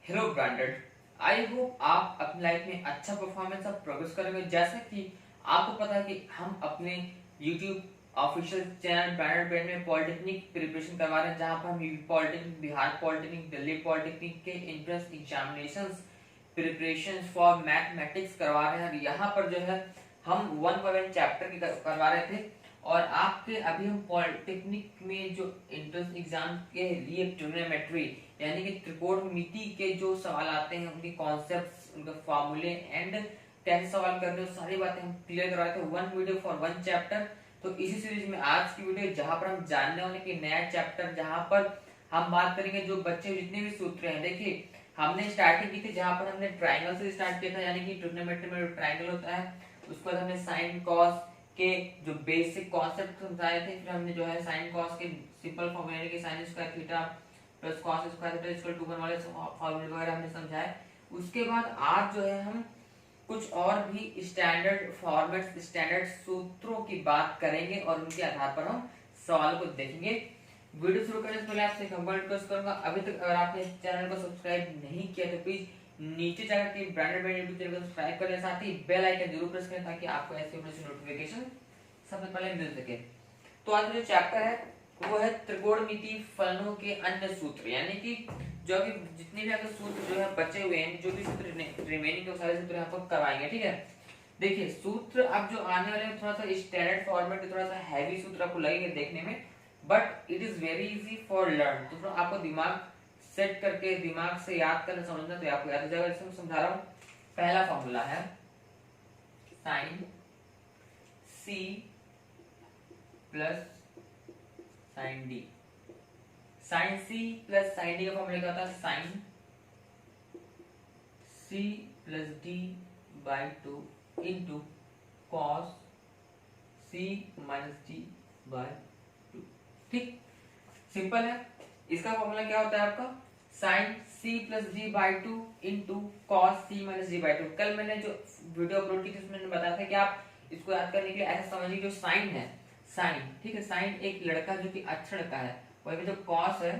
Hello branded. I hope आप अपनी life में अच्छा परफॉर्मेंस और प्रोग्रेस करेंगे। जैसे कि आपको पता है कि हम अपने YouTube official channel branded brand में पॉलिटेक्निक प्रिपरेशन करवा रहे हैं, जहां पर हम polytechnic, Bihar polytechnic, Delhi polytechnic के entrance examinations preparation for mathematics करवा रहे हैं। और यहाँ पर जो है हम 1 चैप्टर की करवा रहे थे। और आपके अभी हम पॉलिटेक्निक में जो एंट्रेंस एग्जाम के लिए ट्रिग्नोमेट्री यानी कि त्रिकोणमिति के जो सवाल आते हैं, उनके कॉन्सेप्ट्स, उनके फॉर्मूले एंड कैसे सवाल करने हैं, सारी बातें हम क्लियर करवाए थे। 1 वीडियो फॉर 1 चैप्टर। तो इसी सीरीज में आज की वीडियो जहां पर हम जानने वाले कि नया चैप्टर, जहां पर हम बात करेंगे जो बच्चे जितने भी सूत्र हैं। देखिए, हमने स्टार्टिंग की थी जहां पर हमने ट्राइंगल से स्टार्ट किया था, यानी कि ट्रिग्नोमेट्री में जो ट्राइंगल होता है उसके बाद हमने साइन कॉस के जो बेसिक कॉन्सेप्ट समझाए थे। फिर हमने जो है साइन कॉस के सिंपल फॉर्मूला यानी कि sine square theta plus cos square theta equal to 1 वाले फॉर्मूले वगैरह हमने समझाए। उसके बाद आज जो है हम कुछ और भी स्टैंडर्ड फॉर्मेट्स, स्टैंडर्ड सूत्रों की बात करेंगे और उनके आधार पर हम सवाल को देखेंगे। वीडियो शुरू करने से पहले आपसे एक हम्बल रिक्वेस्ट करूंगा, अभी तक अगर आपने इस चैनल को सब्सक्राइब नहीं किया तो प्लीज नीचे जाकर के ब्रांडेड ब्रांड यूट्यूब चैनल को सब्सक्राइब करें, साथ ही बेल आइकन जरूर प्रेस करें ताकि आपको ऐसे वीडियो से नोटिफिकेशन सबसे पहले मिल सके। तो आज जो चैप्टर है वो है त्रिकोणमिति फलनों के अन्य सूत्र, यानी कि जो भी जितने भी आपके सूत्र जो है बचे हुए हैं, जो भी सूत्र रिमेनिंग के सारे सूत्र आपको करवाएंगे। ठीक है, देखिए सूत्र अब जो आने वाले हैं थोड़ा सा स्टैंडर्ड फॉर्मेट, थोड़ा सा हैवी सूत्र आपको लगेंगे देखने में, but it is very easy for learn. तो आपको दिमाग सेट करके दिमाग से याद करना समझना तो आपको याद हो जाएगा। जैसे मैं समझा रहा हूँ, पहला फॉर्मूला है sine C plus sine D. Sine C plus sine D का फॉर्मूला क्या होता है? Sine C plus D by 2 into cos C minus D by 2। ठीक, सिंपल है। इसका फॉर्मूला क्या होता है आपका? Sine C plus D by 2 into cos C minus D by 2। कल मैंने जो वीडियो अपलोड की थी उसमें मैंने बताया था कि आप इसको याद करने के लिए ऐसा समझिए, जो साइन है, साइन, ठीक है, साइन एक लड़का जो कि अच्छा लड़का है, वही जो कॉस है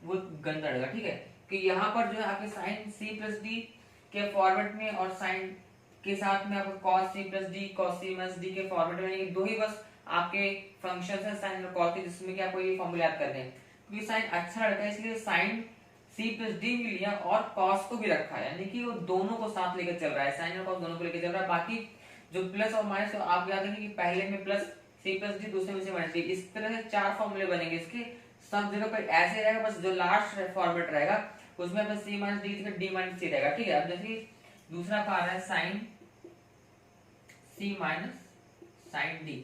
वो गंदा लड़का। ठीक है, कि यहाँ पर जो है आपके साइन सी प्लस डी के फॉर्मेट में और साइन के साथ में आपको cos c plus D, cos c minus D के फॉर्मेट में, ये दो ही बस आपके फंक्शंस हैं साइन और cos के, जिसमें कि आपको ये फॉर्मूला याद करने हैं। क्योंकि साइन अच्छा लड़का है इसलिए साइन c प्लस डी भी लिया और cos को भी रखा है, यानी कि वो दोनों को साथ लेकर चल रहा है, साइन और cos दोनों को लेकर चल रहा है। बाकी जो प्लस और माइनस तो आप याद रखेंगे कि पहले में प्लस c प्लस डी, दूसरे में से माइनस डी, इस तरह से 4 फॉर्मूले बनेंगे इसके। सब जगह पर ऐसे रहेगा, बस जो लास्ट फॉर्मेट रहेगा उसमें बस c minus D D minus C रहेगा। ठीक है, अब जैसे दूसरा का आ रहा है sine C minus sign D.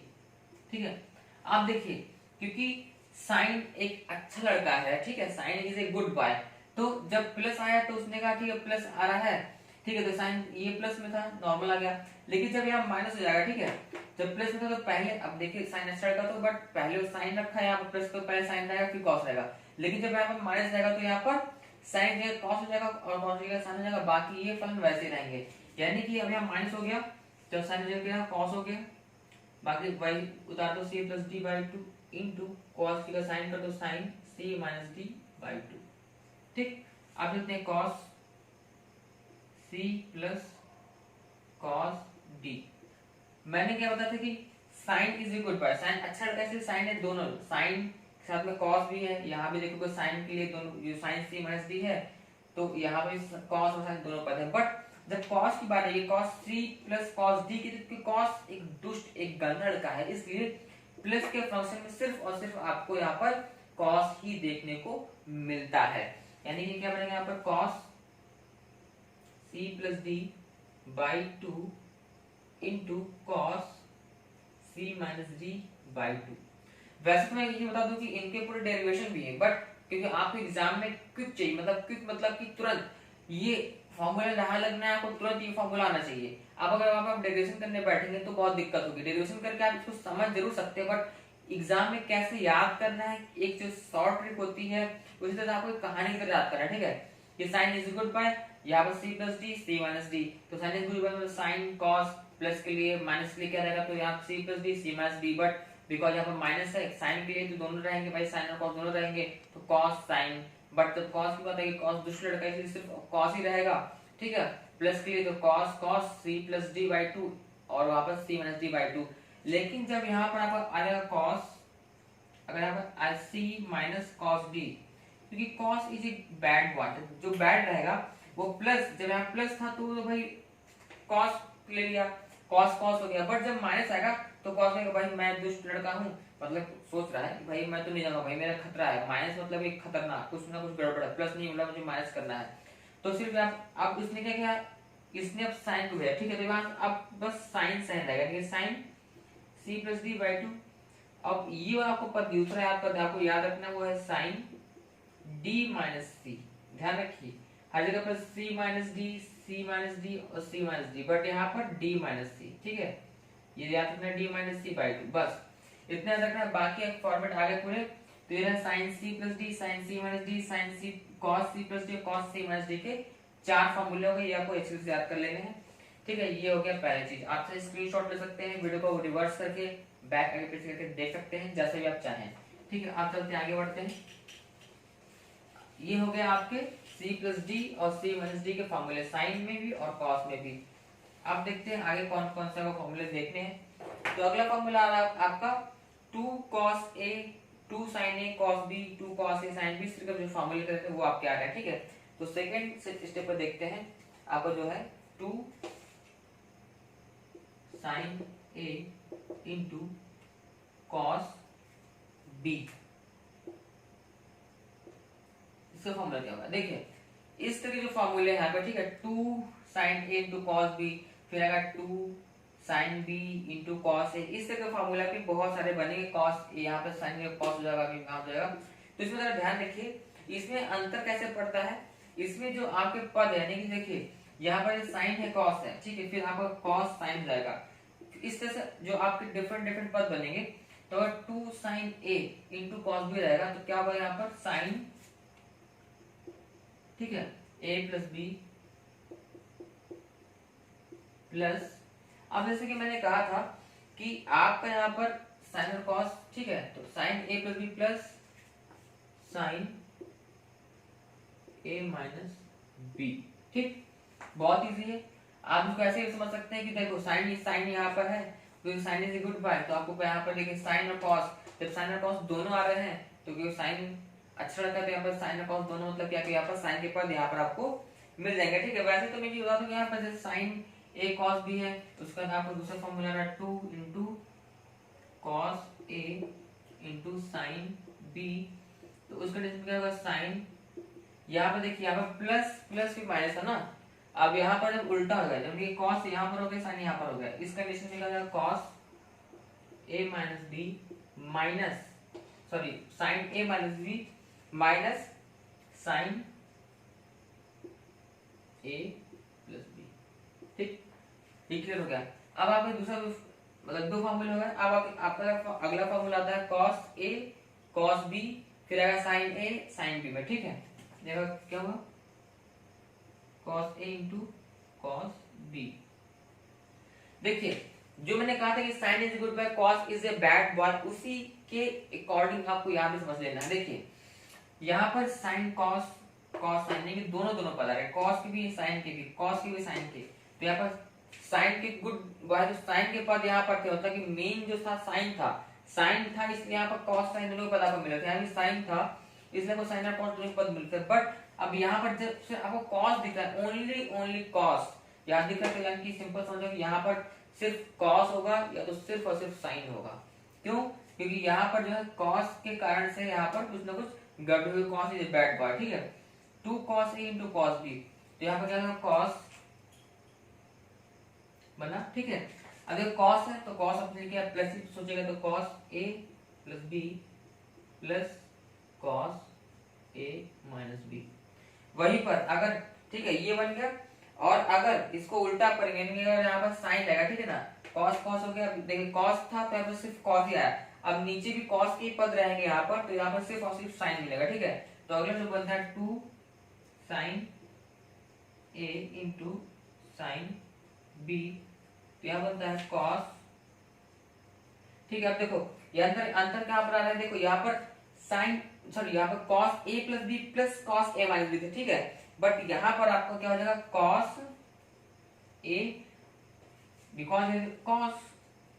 ठीक है, आप देखिए, क्योंकि साइन एक अच्छा लड़का है, ठीक है, sine is a good boy, तो जब प्लस आया तो उसने कहा ठीक है प्लस आ रहा है, ठीक है, तो साइन ये प्लस में था, नॉर्मल आ गया। लेकिन जब यहाँ माइनस हो जाएगा, ठीक है, जब प्लस में था तो पहले, अब देखिए साइन अच्छा लड़का तो बट पहले साइन रखा है, यहाँ पर प्लस तो पहले साइन रहेगा फिर कॉस रहेगा। लेकिन जब यहाँ पर माइनस रहेगा तो यहाँ पर साइन जो कॉस हो जाएगा और कॉस हो जाएगा साइन हो जाएगा, बाकी ये फलन वैसे रहेंगे। यानी कि अब यहाँ माइनस हो गया, जब साइन हो गया कॉस हो गया, बाकी वही उतार दो c plus D by 2 into cos का साइन कर दो sine c minus D by 2। ठीक, अब लिखते हैं cos c plus cos D. मैंने क्या बताया था कि sine is equal to, sine अच्छा लड़का है साइन है, दोनों साइन के साथ में कॉस भी है, यहाँ भी देखो साइन के लिए दोनों साइन c माइनस डी है, तो यहाँ पे कॉस और साइन दोनों पद है। बट जब कॉस की बात है, cos c plus cos D की, कॉस एक दुष्ट, एक गंदा लड़का है, इसलिए प्लस के फंक्शन में सिर्फ और सिर्फ आपको यहाँ पर कॉस ही देखने को मिलता है। यानी कि क्या बनेगा यहाँ पर cos c plus D by 2 into cos c minus D by 2। वैसे तो मैं ये बता दूं कि इनके पूरे डेरिवेशन भी है, बट क्योंकि आपको एग्जाम में क्विक चाहिए, मतलब क्विक मतलब कि तुरंत ये फॉर्मूला जहां लगना है आपको तुरंत ये फॉर्मूला आना चाहिए। अब अगर आप डेरिवेशन करने बैठेंगे तो बहुत दिक्कत होगी। डेरिवेशन करके आप इसको समझ जरूर सकते हैं, बट एग्जाम में कैसे याद करना है, एक जो शॉर्ट ट्रिक होती है, उसी तरह आपको कहानी की तरह याद करना है। ठीक है, ये साइन इज इक्वल बाय यहाँ पर c plus D c minus D, तो sine is equal by sine cos plus के लिए माइनस के लिए क्या रहेगा, तो यहाँ c plus D c minus D, but because यहाँ पर माइनस है साइन के लिए तो दोनों रहेंगे भाई, साइन और कॉस दोनों रहेंगे, तो कॉस साइन बट जब कॉस की बात आएगी कॉस दूसरा लड़का इसलिए सिर्फ कॉस ही रहेगा, ठीक है। प्लस के लिए तो cos cos C plus D by two और वापस C minus D by two. लेकिन जब यहाँ पर आपका आ जाएगा कॉस, अगर यहाँ पर सी माइनस कॉस डी, क्योंकि cos is a bad part, जो बैड रहेगा वो प्लस, जब यहाँ प्लस था तो भाई कॉस ले लिया, कॉस कॉस हो गया। बट जब माइनस आएगा तो कॉस में भाई मैं दुष्ट लड़का हूँ, मतलब सोच रहा है कि भाई मैं तो नहीं जाऊंगा भाई, मेरा खतरा है। माइनस मतलब एक खतरनाक, कुछ ना कुछ गड़बड़ है, प्लस नहीं बोला मुझे माइनस करना है। तो सिर्फ आप अब इसने क्या किया, इसने अब साइन को भेजा, ठीक है। तो यहाँ अब बस साइन साइन रहेगा, sine C plus D by two. अब ये आपको पद दूसरा याद कर, आपको याद रखना वो है साइन डी माइनस सी। ध्यान रखिए हर जगह पर सी माइनस डी, सी माइनस डी और सी माइनस डी, बट यहाँ पर डी माइनस सी, ठीक है। ये याद रखना D minus C by two, बस इतना याद रखना। बाकी फॉर्मेट आगे पूरे तो ये sine C plus D, sine C minus D, sine C cos C plus D, cos C minus D के 4 फॉर्मूले हो गए, ये आपको एक्सेल से याद कर लेने हैं, ठीक है। ये हो गया पहली चीज। आपसे स्क्रीनशॉट ले सकते हैं, वीडियो को रिवर्स करके बैक आगे पीछे करके देख सकते हैं जैसे भी आप चाहें, ठीक है। आप चलते आगे बढ़ते हैं। ये हो गया आपके c प्लस डी और c माइनस डी के फॉर्मूले, साइन में भी और कॉस में भी। अब देखते हैं आगे कौन कौन सा फॉर्मूले देखने हैं। तो अगला फॉर्मूला आ रहा है आपका 2 cos a 2 sin a cos b 2 cos a sin b, सिर्फ जो फॉर्मूले करते हैं वो आपके आ रहे हैं, ठीक है। तो सेकंड स्टेप पर देखते हैं, आपका जो है 2 sin a into cos b, इसका फॉर्मूला क्या होगा देखिए। इस तरह के जो फॉर्मूले हैं यहाँ पे, ठीक है, 2 sin a into cos b, फिर आएगा 2 sin b into cos a, इस तरह के फॉर्मूला भी बहुत सारे बनेंगे। cos यहाँ पे sin में cos हो जाएगा, यहाँ हो जाएगा। तो इसमें जरा ध्यान रखिए, इसमें अंतर कैसे पड़ता है। इसमें जो आपके पद है, यानी कि देखिए यहाँ पर sin है cos है, ठीक है, फिर आपका cos sin जाएगा। इस तरह से जो आपके डिफरेंट डिफरेंट पद बनेंगे, तो अगर 2 sin a into cos b रहेगा तो क्या होगा यहाँ पर sin, ठीक है, a प्लस बी प्लस, अब जैसे कि मैंने कहा था कि आपका यहाँ पर साइन और कॉस, ठीक है, तो sine a plus B plus sine a minus B, ठीक। बहुत इजी है, आप इसको ऐसे भी समझ सकते हैं कि देखो साइन यहाँ पर है तो साइन इज गुड बाय, तो आपको यहाँ पर देखिए साइन और कॉस, जब साइन और कॉस दोनों आ रहे हैं तो क्योंकि साइन अच्छा रहता है तो यहाँ पर साइन और कॉस दोनों, मतलब क्या कि यहाँ पर साइन के पद यहाँ पर आपको मिल जाएंगे, ठीक है। वैसे तो मैं ये बता दूं यहाँ पर जैसे साइन a cos b है तो उसका आपको दूसरा फॉर्मूला है 2 into cos a into sin b, तो उसका कंडीशन क्या होगा साइन, यहाँ पर देखिए यहाँ पर प्लस प्लस भी माइनस है ना, अब यहाँ पर जब उल्टा हो गया, जब ये cos यहाँ पर हो गया साइन यहाँ पर हो गया, इस कंडीशन में क्या होगा cos a minus b minus sorry sine a minus b minus sine a plus b, ठीक, ये क्लियर हो गया। अब आपने दूसरा मतलब 2 फॉर्मूले हो गए। अब आपका अगला फॉर्मूला आता है cos a cos b, फिर आएगा sin a sin b में, ठीक है। देखो क्या हुआ cos a into cos b, देखिए जो मैंने कहा था कि sin is good by cos is a bad boy, उसी के अकॉर्डिंग आपको यहाँ पे समझ लेना है। देखिए यहाँ पर sin cos cos sin नहीं, दोनों दोनों पद आ रहे हैं, cos के भी sin के भी, cos के भी sin के, तो यहाँ पर साइन के गुड बॉय, तो साइन के पद यहाँ पर क्या होता है कि मेन जो था साइन था इसलिए यहाँ पर cos sin दोनों पद आपको मिले थे, यहाँ भी साइन था इसलिए आपको साइन और cos दोनों पद मिलते हैं। बट अब यहाँ पर जब से आपको cos दिख रहा है, ओनली cos यहाँ दिख रहा है, यानी कि सिंपल समझो कि यहाँ पर सिर्फ cos होगा या तो सिर्फ और सिर्फ साइन होगा। क्यों? क्योंकि यहाँ पर जो है cos के कारण से यहाँ पर कुछ ना कुछ गड़बड़ हुई, cos इज बैड बॉय, ठीक है। 2 cos a into cos b, तो यहाँ पर क्या होगा cos बना, ठीक है। अगर cos है तो cos अपने क्या प्लस सोचेगा तो cos a plus b plus cos a minus b, वहीं पर अगर, ठीक है, ये बन गया। और अगर इसको उल्टा करेंगे, यहाँ पर साइन लगेगा, ठीक है ना, cos cos हो गया। देखिए cos था तो यहाँ पर सिर्फ cos ही आया, अब नीचे भी cos के पद रहेंगे यहाँ पर, तो यहाँ पर सिर्फ और सिर्फ साइन मिलेगा, ठीक है। तो अगला जो बनता है 2 sin a into sin b, तो यहाँ बनता है cos, ठीक है। अब देखो ये अंतर अंतर कहाँ पर आ रहा है, देखो यहाँ पर sin सॉरी यहाँ पर cos a plus B plus cos a minus B थे, ठीक है। बट यहाँ पर आपको क्या हो जाएगा cos a, बिकॉज cos,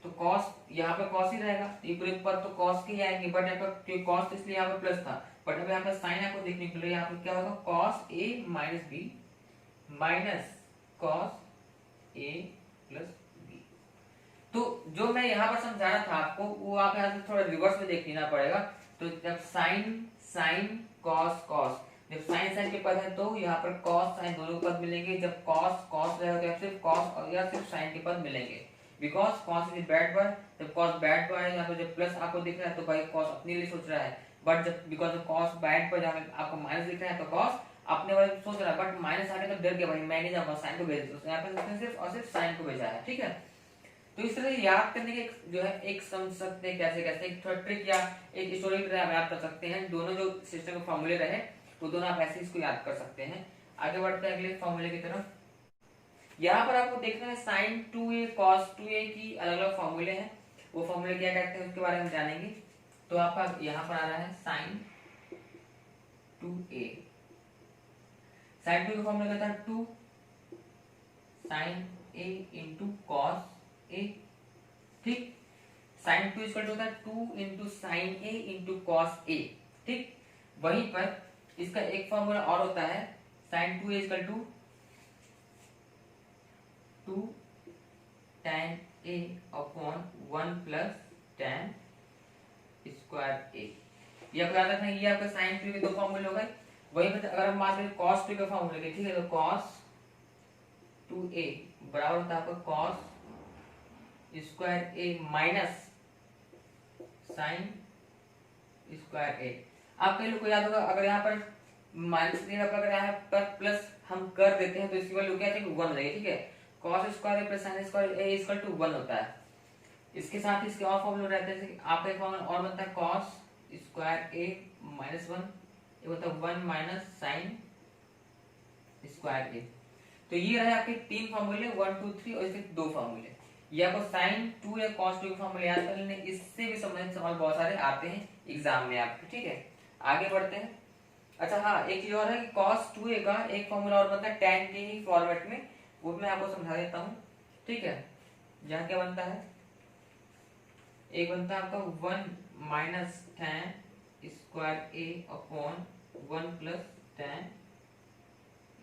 तो cos यहाँ पे cos ही रहेगा, ये पूरे पर तो cos के ही आएंगे, बट यहाँ पर cos तो इसलिए यहाँ पर प्लस था, बट अब यहाँ पर साइन आपको देखने को मिलेगा, यहाँ पर क्या होगा cos a minus B minus cos a plus B. तो जो मैं यहाँ पर समझा रहा था आपको, वो आप यहाँ से थोड़ा रिवर्स में देख लेना पड़ेगा। तो जब साइन साइन कॉस कॉस, जब साइन साइन के पद है तो यहाँ पर कॉस साइन दोनों पद मिलेंगे, जब कॉस कॉस रहेगा तो सिर्फ कॉस और या सिर्फ साइन के पद मिलेंगे, because cos is bad boy. जब कॉस बैड बॉय है, यहाँ पर जब प्लस आपको दिख रहा है तो भाई कॉस अपने लिए सोच रहा है, बट जब बिकॉज कॉस बैड बॉय जहाँ आपको माइनस दिख रहा है तो कॉस अपने वाले सोच रहा है, बट माइनस आने तो डर गया भाई मैं नहीं जाऊंगा, साइन को भेज दो, यहाँ पे उसने सिर्फ और सिर्फ साइन को भेजा है, ठीक है। तो इस तरह याद करने के जो है एक समझ सकते हैं कैसे कैसे, एक थोड़ा ट्रिक या एक स्टोरी की तरह याद कर सकते हैं। दोनों जो सिस्टम के फॉर्मूले रहे तो दोनों आप ऐसे इसको याद कर सकते हैं। आगे बढ़ते हैं अगले फॉर्मूले की तरफ। यहाँ पर आपको देखना है साइन 2a cos 2a की अलग अलग फॉर्मूले हैं, वो फॉर्मूले क्या कहते हैं उसके बारे में जानेंगे। तो आपका यहाँ पर आ रहा है साइन 2a, साइन 2 का फॉर्मूला कहता है 2 sine a into cos a, ठीक। साइन 2 इक्वल टू होता है 2 into sine a into cos a, ठीक। वहीं पर इसका एक फॉर्मूला और होता है sine 2a equal to 2 tan a upon 1 plus tan square a। ये आपको याद रखना है, ये आपका साइन 2 के दो फॉर्मूले हो गए। वहीं पर अगर हम बात करें cos 2 के फॉर्मूले के, ठीक है, तो cos 2a बराबर होता है आपका cos square a minus sign square a। आप कई लोग को याद होगा अगर यहाँ पर माइनस अगर यहाँ पर प्लस हम कर देते हैं तो इसकी वैल्यू क्या है 1 हो जाएगी, ठीक है। cos square a plus sine square a equal to 1 होता है। इसके साथ ही इसके और फॉर्मूले रहते हैं, जैसे आपका एक फॉर्मूला और बनता है cos स्क्वायर a माइनस 1, ये होता है 1 माइनस साइन स्क्वायर a। तो ये रहे आपके तीन फॉर्मूले 1 2 3 और इसके दो फॉर्मूले। ये आपको साइन 2 या cos 2 के फॉर्मूले याद कर लेने, इससे भी संबंधित सवाल बहुत सारे आते हैं एग्जाम में आपके, ठीक है। आगे बढ़ते हैं। अच्छा हाँ, एक चीज और है कि cos 2a का एक फॉर्मूला और बनता है tan के ही फॉर्मेट में, वो मैं आपको समझा देता हूँ, ठीक है। जहाँ क्या बनता है, एक बनता है आपका 1 minus tan square a upon 1 plus tan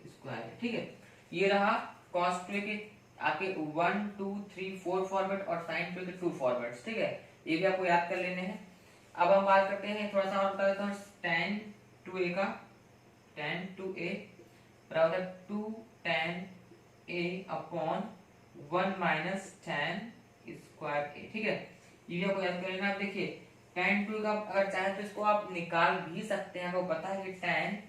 square, ठीक है। ये रहा cos 2 के आपके 1 2 3 4 फॉर्मेट और sin 2 के 2 फॉर्मेट्स, ठीक है। ये भी आपको याद कर लेने हैं। अब हम बात करते हैं थोड़ा सा और बता देता हूँ tan 2a का। tan 2a बराबर 2 tan a upon 1 minus tan square a, ठीक है। ये भी आपको याद कर लेना। आप देखिए tan 2 का अगर चाहे तो इसको आप निकाल भी सकते हैं, आपको पता है कि tan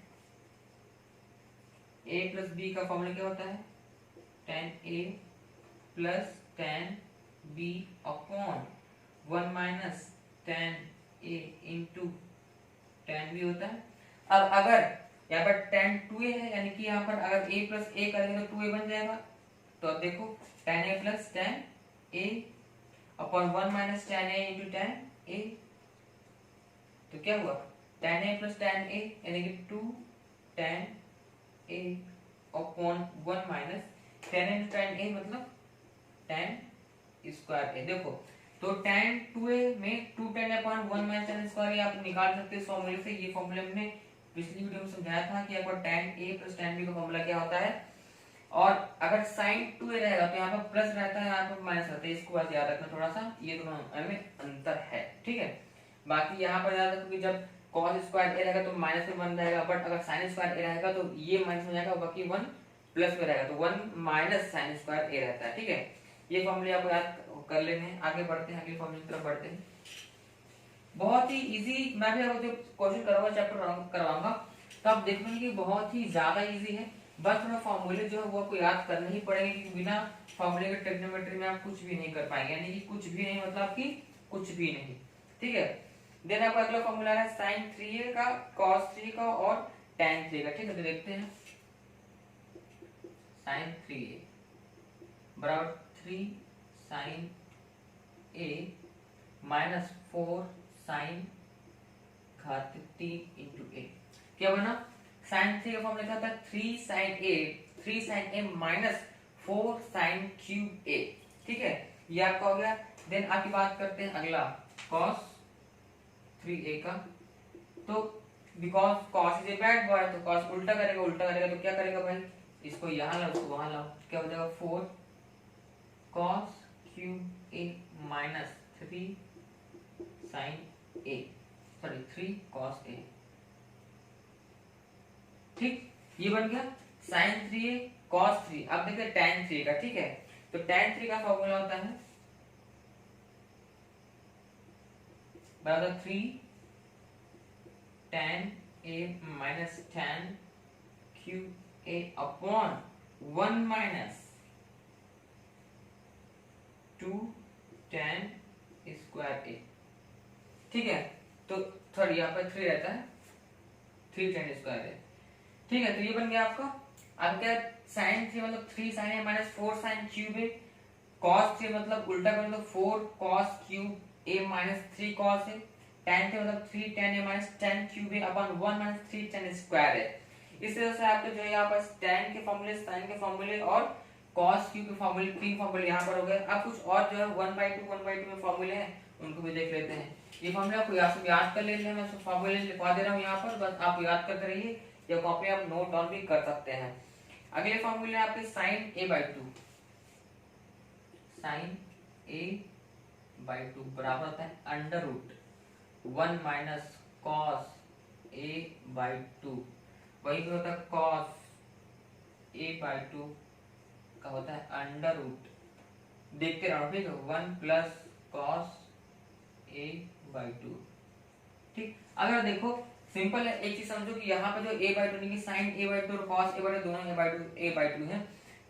a प्लस b का फॉर्मूला क्या होता है, tan a plus tan b upon 1 minus tan a into tan b होता है। अब अगर यहाँ पर tan 2a है, यानी कि यहाँ पर अगर a प्लस a करेंगे तो 2a बन जाएगा। तो अब देखो tan a plus tan a upon 1 minus tan a into tan a, तो क्या हुआ tan a plus tan a यानी कि 2 tan a upon 1 minus tan a tan a मतलब tan स्क्वायर a। देखो तो tan 2a में 2 tan upon 1 minus tan square आप निकाल सकते हैं इस फॉर्मूले से। ये फॉर्मूला हमने पिछली वीडियो में समझाया था कि आपका tan a plus tan b का फॉर्मूला क्या होता है। और अगर sin 2a रहेगा तो यहाँ पर प्लस रहता है, यहाँ पर माइनस रहता है, इसको बात याद रखना थोड़ा सा, ये दोनों में अंतर है, ठीक है। बाकी यहाँ पर याद रखो कि जब cos स्क्वायर a रहेगा तो माइनस में बन जाएगा, बट अगर sin स्क्वायर a रहेगा तो ये माइनस में जाएगा, बाकी 1 प्लस में रहेगा, तो 1 माइनस sin स्क्वायर a रहता है, ठीक है। ये फॉर्मूले आपको याद कर लेने हैं। आगे बढ़ते हैं, अगले फॉर्मूले की तरफ बढ़ते हैं। बहुत ही इजी, मैं भी आपको जब क्वेश्चन करवाऊंगा चैप्टर करवाऊंगा तो आप देखेंगे कि बहुत ही ज्यादा इजी है। बस थोड़ा फॉर्मूले जो है वो आपको याद करने ही पड़ेंगे, क्योंकि बिना फॉर्मूले के ट्रिग्नोमेट्री में आप कुछ भी नहीं कर पाएंगे, यानी कि कुछ भी नहीं मतलब कि कुछ भी नहीं, ठीक है। देन आपका अगला फॉर्मूला है sin 3a का, cos 3 का और tan 3 का, ठीक है। तो देखते हैं sin 3a बराबर 3 sin a माइनस 4 sin घात 3 इंटू ए। क्या बना? साइन 3 का फॉर्म लिखा था 3 sign A minus 4 sine cube ए। ठीक है, ये आपका हो गया। देन आपकी बात करते हैं अगला cos 3a का। तो because cos is a bad boy, तो cos उल्टा करेगा तो क्या करेगा भाई, इसको यहाँ लाओ इसको वहां लाओ, क्या हो जाएगा 4 cos cube a minus 3 sine a, sorry 3 cos a। ठीक, ये बन गया साइन 3a cos 3। अब देखते हैं tan 3 का। ठीक है, तो tan 3 का फॉर्मूला होता है बराबर 3 tan a minus tan cube a upon 1 minus 2 tan square a। ठीक है, तो सॉरी यहाँ पर 3 रहता है, 3 tan स्क्वायर a। ठीक है, तो ये बन गया आपका। अब क्या, साइन 3 मतलब 3 sine a minus 4 sine cube a, cos 3 मतलब उल्टा कर मतलब 4 cos cube a minus 3 cos a, tan 3 मतलब 3 tan a minus tan cube a upon 1 minus 3 tan square a। इस तरह से आपके जो है यहाँ पर tan के फॉर्मूले, sin के फॉर्मूले और cos क्यूब के फॉर्मूले, 3 फॉर्मूले यहाँ पर हो गए। अब कुछ और जो है 1/2 में फॉर्मूले हैं, उनको भी देख लेते हैं। ये फॉर्मूले आपको याद कर लेते हैं, मैं फॉर्मूले लिखवा दे रहा हूँ यहाँ पर, बस आप याद करते रहिए या कॉपी आप नोट डाउन भी कर सकते हैं। अगले फॉर्मूले आपके sin a/2, sin a/2 बराबर होता है under root 1 minus cos a/2, वही पे होता है cos a/2 का होता है अंडर रूट, देखते रहो ठीक है, 1 प्लस cos a/2। ठीक, अगर देखो सिंपल है, एक चीज समझो कि यहाँ पे जो a/2 नहीं, साइन a/2 और cos a/2 दोनों a/2 है।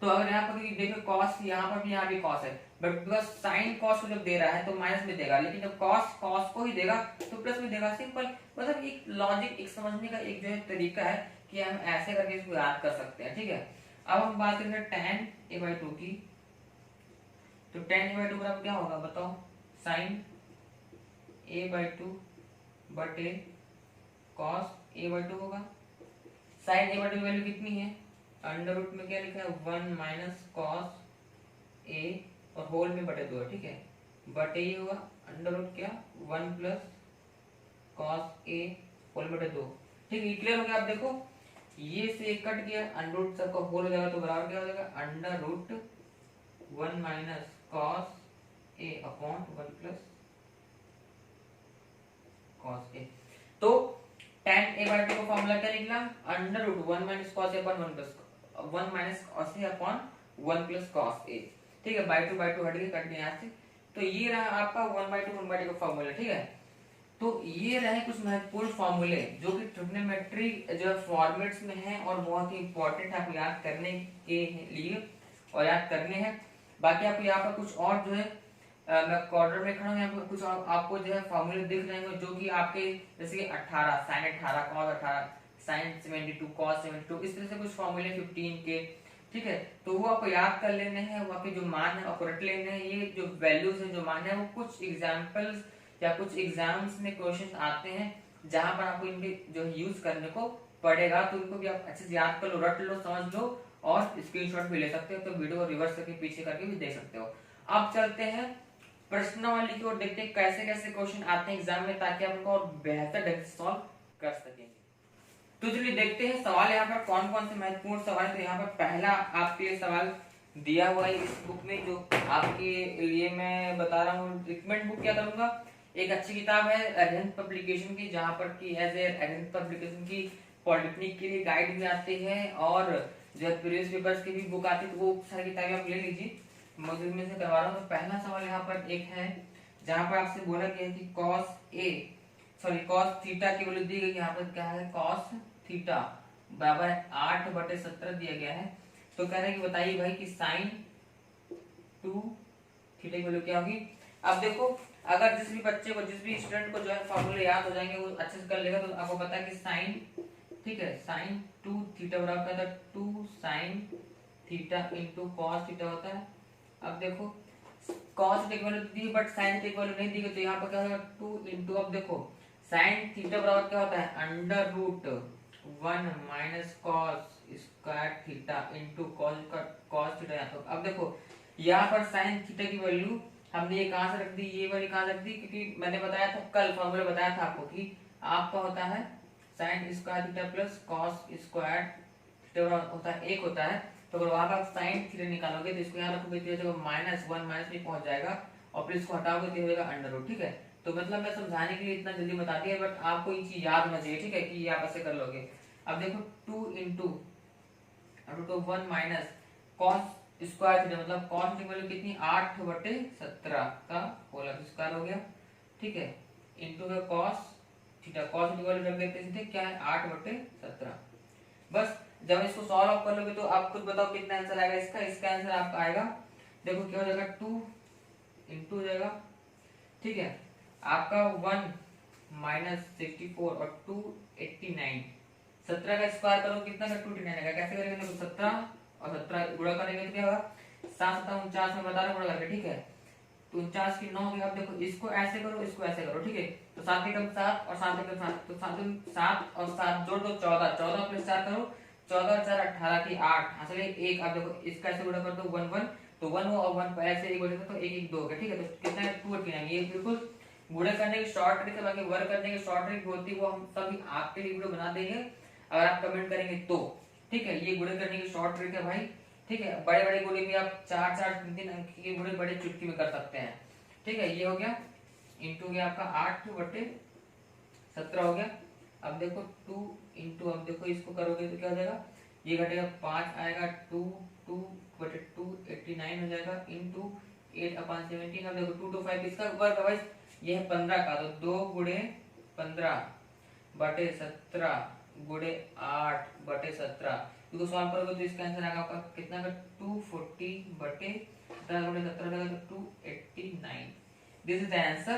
तो अगर यहाँ पर देखो cos, यहाँ पर भी यहाँ भी cos है, बट बिकॉज साइन cos को जब दे रहा है तो माइनस में देगा, लेकिन जब cos को ही देगा तो प्लस में देगा। सिंपल, मतलब एक लॉजिक, एक समझने का एक जो है तरीका है कि हम ऐसे करके इसको याद कर सकते हैं। ठीक है, अब हम बात करेंगे tan a/2 की। तो tan a/2 बराबर क्या होगा बताओ, साइन a/2 बटे cos a/2 होगा। sin a/2 की वैल्यू कितनी है, अंडर रूट में क्या लिखा है 1 माइनस cos a और होल में बटे 2 है। ठीक है, बटे ये होगा अंडर रूट क्या 1 प्लस cos a होल बटे 2। ठीक है, क्लियर हो गया। आप देखो ये से कट गया, अंडर रूट सबका होल हो जाएगा तो बराबर क्या हो जाएगा under root 1 minus cos a upon 1 plus cos a। तो tan a/2 का फॉर्मूला क्या निकला, under root 1 minus cos a upon 1 minus cos a upon 1 plus cos a। ठीक है, बाय टू हट गया, कट गया यहाँ से। तो ये रहा आपका 1/2 का फॉर्मूला। ठीक है, तो ये रहे कुछ महत्वपूर्ण फॉर्मूले जो कि ट्रिग्नोमेट्री जो फॉर्मेट्स में है और बहुत ही इंपॉर्टेंट आपको याद करने के लिए और याद करने हैं। बाकी आपको यहाँ पर कुछ और जो है मैं कॉर्नर में खड़ा हूँ, यहाँ पर कुछ आपको जो है फॉर्मूले दिख रहे हैं जो कि आपके जैसे कि 18 sin 18 cos 18 sin 72 cos 72, इस तरह से कुछ फॉर्मूले 15 के। ठीक है, तो वो आपको याद कर लेने हैं, वहाँ पे जो मान है आपको रट लेने हैं। ये जो वैल्यूज है, जो मान है, वो कुछ एग्जाम्पल्स या कुछ एग्जाम्स में क्वेश्चन आते हैं जहां पर आपको इनके जो यूज करने को पड़ेगा, तो इनको भी आप अच्छे से याद कर लो, रट लो, समझ लो और स्क्रीनशॉट भी ले सकते हो। तो वीडियो को रिवर्स करके पीछे करके भी देख सकते हो। अब चलते हैं प्रश्नावली की ओर, देखते हैं कैसे कैसे क्वेश्चन आते हैं एग्जाम में, ताकि आप उनको और बेहतर ढंग से सॉल्व कर सकेंगे। तो चलिए देखते हैं सवाल यहाँ पर कौन कौन से महत्वपूर्ण सवाल है। तो यहाँ पर पहला आपके लिए सवाल दिया हुआ है इस बुक में, जो आपके लिए मैं बता रहा हूँ। रिकमेंड बुक क्या करूंगा, एक अच्छी किताब है अरिहंत पब्लिकेशन की, जहाँ पर की एज ए अरिहंत पब्लिकेशन की पॉलिटेक्निक के लिए गाइड भी आते हैं और जो प्रीवियस पेपर्स की भी बुक आती है, तो वो सारी किताबें आप ले लीजिए, मैं में से करवा रहा हूँ। तो पहला सवाल यहाँ पर एक है जहाँ पर आपसे बोला गया है कि cos थीटा की वैल्यू दी गई। यहाँ पर क्या है, cos थीटा बराबर 8/17 दिया गया है। तो कह रहे हैं कि बताइए भाई कि sin 2 थीटा की वैल्यू क्या होगी। अब देखो, अगर जिस भी बच्चे को, जिस भी स्टूडेंट को जो है फॉर्मूले याद हो जाएंगे, वो अच्छे से कर लेगा। तो आपको पता है कि sin, ठीक है, sin 2 थीटा बराबर होता है 2 sin theta into cos theta होता है। अब देखो cos थीटा की value the but sin theta की वैल्यू नहीं दी गई, तो यहाँ पर क्या होगा 2 इंटू, अब देखो साइन थीटा बराबर क्या होता है, under root 1 minus cos square theta into cos theta. तो अब देखो यहाँ पर साइन थीटा की वैल्यू हमने ये कहां से रख दी, ये वाली कहां से रख दी, क्योंकि मैंने बताया था कल, फॉर्मूला बताया था आपको कि आपका होता है sign square theta plus cos square theta होता है, एक होता है। तो अगर वहां पर आप साइन थीटा निकालोगे तो इसको यहाँ रखोगे तो जब माइनस वन माइनस में पहुंच जाएगा और फिर इसको हटाओगे तो हो जाएगा अंडर रूट। ठीक है, तो मतलब मैं समझाने के लिए इतना जल्दी बता दिया, बट आपको ये चीज याद होना चाहिए, ठीक है, कि ये आप ऐसे कर लोगे। अब देखो 2 into root of 1 minus cos square theta, मतलब कॉस की वैल्यू कितनी 8/17 का होल स्क्वायर हो गया। ठीक है, इंटू का कॉस थीटा, कॉस की वैल्यू रख देते हैं सीधे, क्या है 8/17। बस जब इसको सॉल्व अप कर लोगे तो आप खुद बताओ कितना आंसर आएगा इसका। इसका आंसर आपका आएगा, देखो क्या हो जाएगा 2 इंटू हो जाएगा, ठीक है, आपका 1 माइनस 64 और 2 89। 17 का स्क्वायर करो कितना का 289 आएगा, कैसे करेंगे, देखो 17 और 17 गुणा करेंगे तो क्या होगा 7 7 49 में बता रहा हूं गुणा करके। ठीक है, तो 49 की 9 अब देखो इसको ऐसे करो इसको ऐसे करो। ठीक है, तो 7 एकम 7 और 7 एकम 7, तो 7 और 7 जोड़ दो 14, 14 प्लस 4 करो 14 और 4 18 की 8, असली एक। अब देखो इसका ऐसे गुणा कर दो 1 1, तो 1 वो और 1 पहले से एक बचे तो 1 1 2 हो गया। ठीक है, तो कितना है 289। ये बिल्कुल गुणा करने की शॉर्ट ट्रिक है, बाकी वर्क करने की शॉर्ट ट्रिक होती है वो हम सभी आपके लिए वीडियो बना देंगे अगर आप कमेंट करेंगे तो। ठीक है, ये गुणा करने की शॉर्ट ट्रिक है भाई। ठीक है, बड़े बड़े गुणे भी आप 4 4 3 3 अंक के गुणे बड़े चुटकी में कर सकते हैं। ठीक है, ये हो गया इंटू गया आपका 8/17 हो गया। अब देखो 2 इंटू, अब देखो इसको करोगे तो क्या हो जाएगा, ये घटेगा 5 आएगा, 2 2/2 89 हो जाएगा इंटू 8/17। अब देखो 2 2 5 इसका वर्ग है भाई, ये है 15 का, तो 2 गुणे 15/17 गुणे 8/17। इसको सॉल्व करोगे तो इसका आंसर आएगा आपका कितना का 240/10 गुणे 17 तो 289। This is the answer.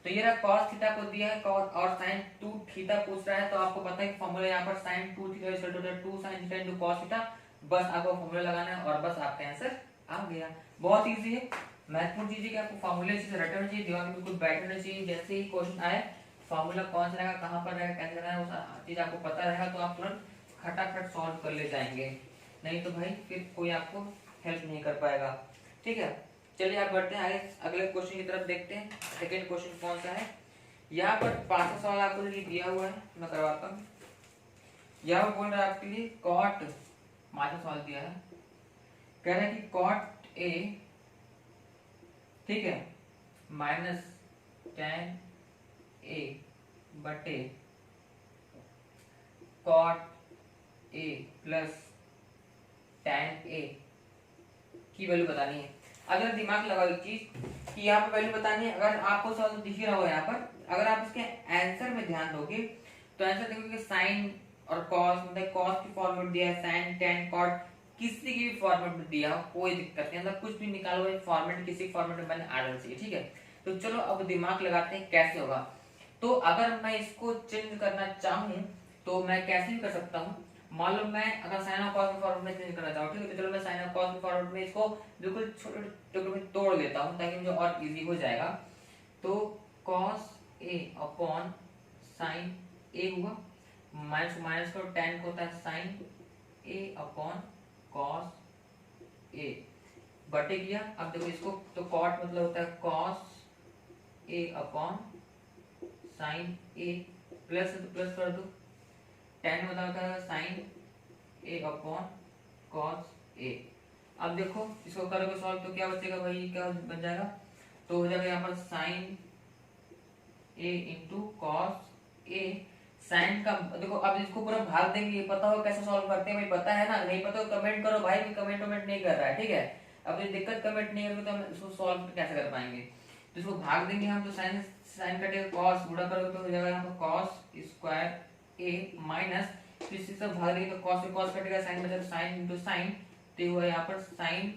तो ये रहा cos थीटा को दिया है और sin 2 थीटा पूछ रहा है, तो आपको पता है कि फॉर्मूला यहाँ पर sin 2 theta is equal to 2 sin theta into cos theta. बस आपको फॉर्मूला लगाना है और बस आपका आंसर आ गया। बहुत इजी है। महत्वपूर्ण चीज है कि आपको फॉर्मूले से रटना चाहिए, दिमाग में बिल्कुल बैठना चाहिए। जैसे ही क्वेश्चन आए फॉर्मूला कौन सा रहेगा, कहां पर रहेगा, कैसे करना है, वो चीज आपको पता रहेगा तो आप तुरंत खटाखट सॉल्व कर ले जाएंगे। नहीं तो भाई फिर कोई आपको हेल्प नहीं कर पाएगा। ठीक है, चलिए आप बढ़ते हैं आगे, अगले क्वेश्चन की तरफ देखते हैं। सेकंड क्वेश्चन कौन सा है, यहाँ पर 5 सवाल आपको दिया हुआ है, मैं करवाता हूँ। यहाँ बोल रहा है आपके लिए कॉट, 5 सवाल दिया है, कह रहा है कि कॉट ए, ठीक है, माइनस tan ए बटे कॉट ए प्लस tan ए की वैल्यू बतानी है। अगर दिमाग लगाओ एक चीज कि यहाँ पर वैल्यू बतानी है, अगर आपको सवाल दिख रहा हो यहाँ पर, अगर आप इसके आंसर में ध्यान दोगे तो आंसर देखोगे साइन और कॉस, मतलब कॉस की फॉर्मेट दिया है, साइन tan कॉट किसी की भी फॉर्मेट में दिया हो कोई दिक्कत नहीं, मतलब कुछ भी निकालो फॉर्मेट किसी फॉर्मेट में बने आ जाना चाहिए। ठीक है, तो चलो अब दिमाग लगाते हैं कैसे होगा। तो अगर मैं इसको चेंज करना चाहूँ तो मैं कैसे भी कर सकता हूँ। मान लो मैं अगर साइन और कॉस के फॉर्मेट में चेंज करना चाहूँ, ठीक है, तो चलो मैं साइन और कॉस के फॉर्मेट में इसको बिल्कुल छोटे टुकड़ों में तोड़ लेता हूँ ताकि मुझे और इजी हो जाएगा। तो कॉस ए अपॉन साइन ए हुआ, माइनस माइनस को tan को होता है sign A upon cos A बटे किया। अब देखो इसको तो कॉट मतलब होता है cos A upon sine A, plus है तो प्लस कर दो, tan मतलब होता है sign A upon cos A. अब देखो इसको करोगे सॉल्व तो क्या बचेगा भाई, क्या बन जाएगा, तो हो जाएगा यहाँ पर sign A into cos A. Sign का देखो अब इसको पूरा भाग देंगे, पता हो कैसे सॉल्व करते हैं भाई, पता है ना, नहीं पता तो कमेंट करो भाई, भी कमेंट नहीं कर रहा है। ठीक है, अब ये दिक्कत कमेंट नहीं करोगे तो हम इसको सॉल्व कैसे कर पाएंगे। तो इसको भाग देंगे हम, तो साइन साइन कटेगा कॉस, गुणा करोगे तो हो जाएगा यहाँ पर कॉस स्क्वायर ए माइनस, फिर से सब भाग देंगे तो कॉस से कॉस कटेगा, साइन बचा तो साइन इंटू साइन, तो हुआ यहाँ पर साइन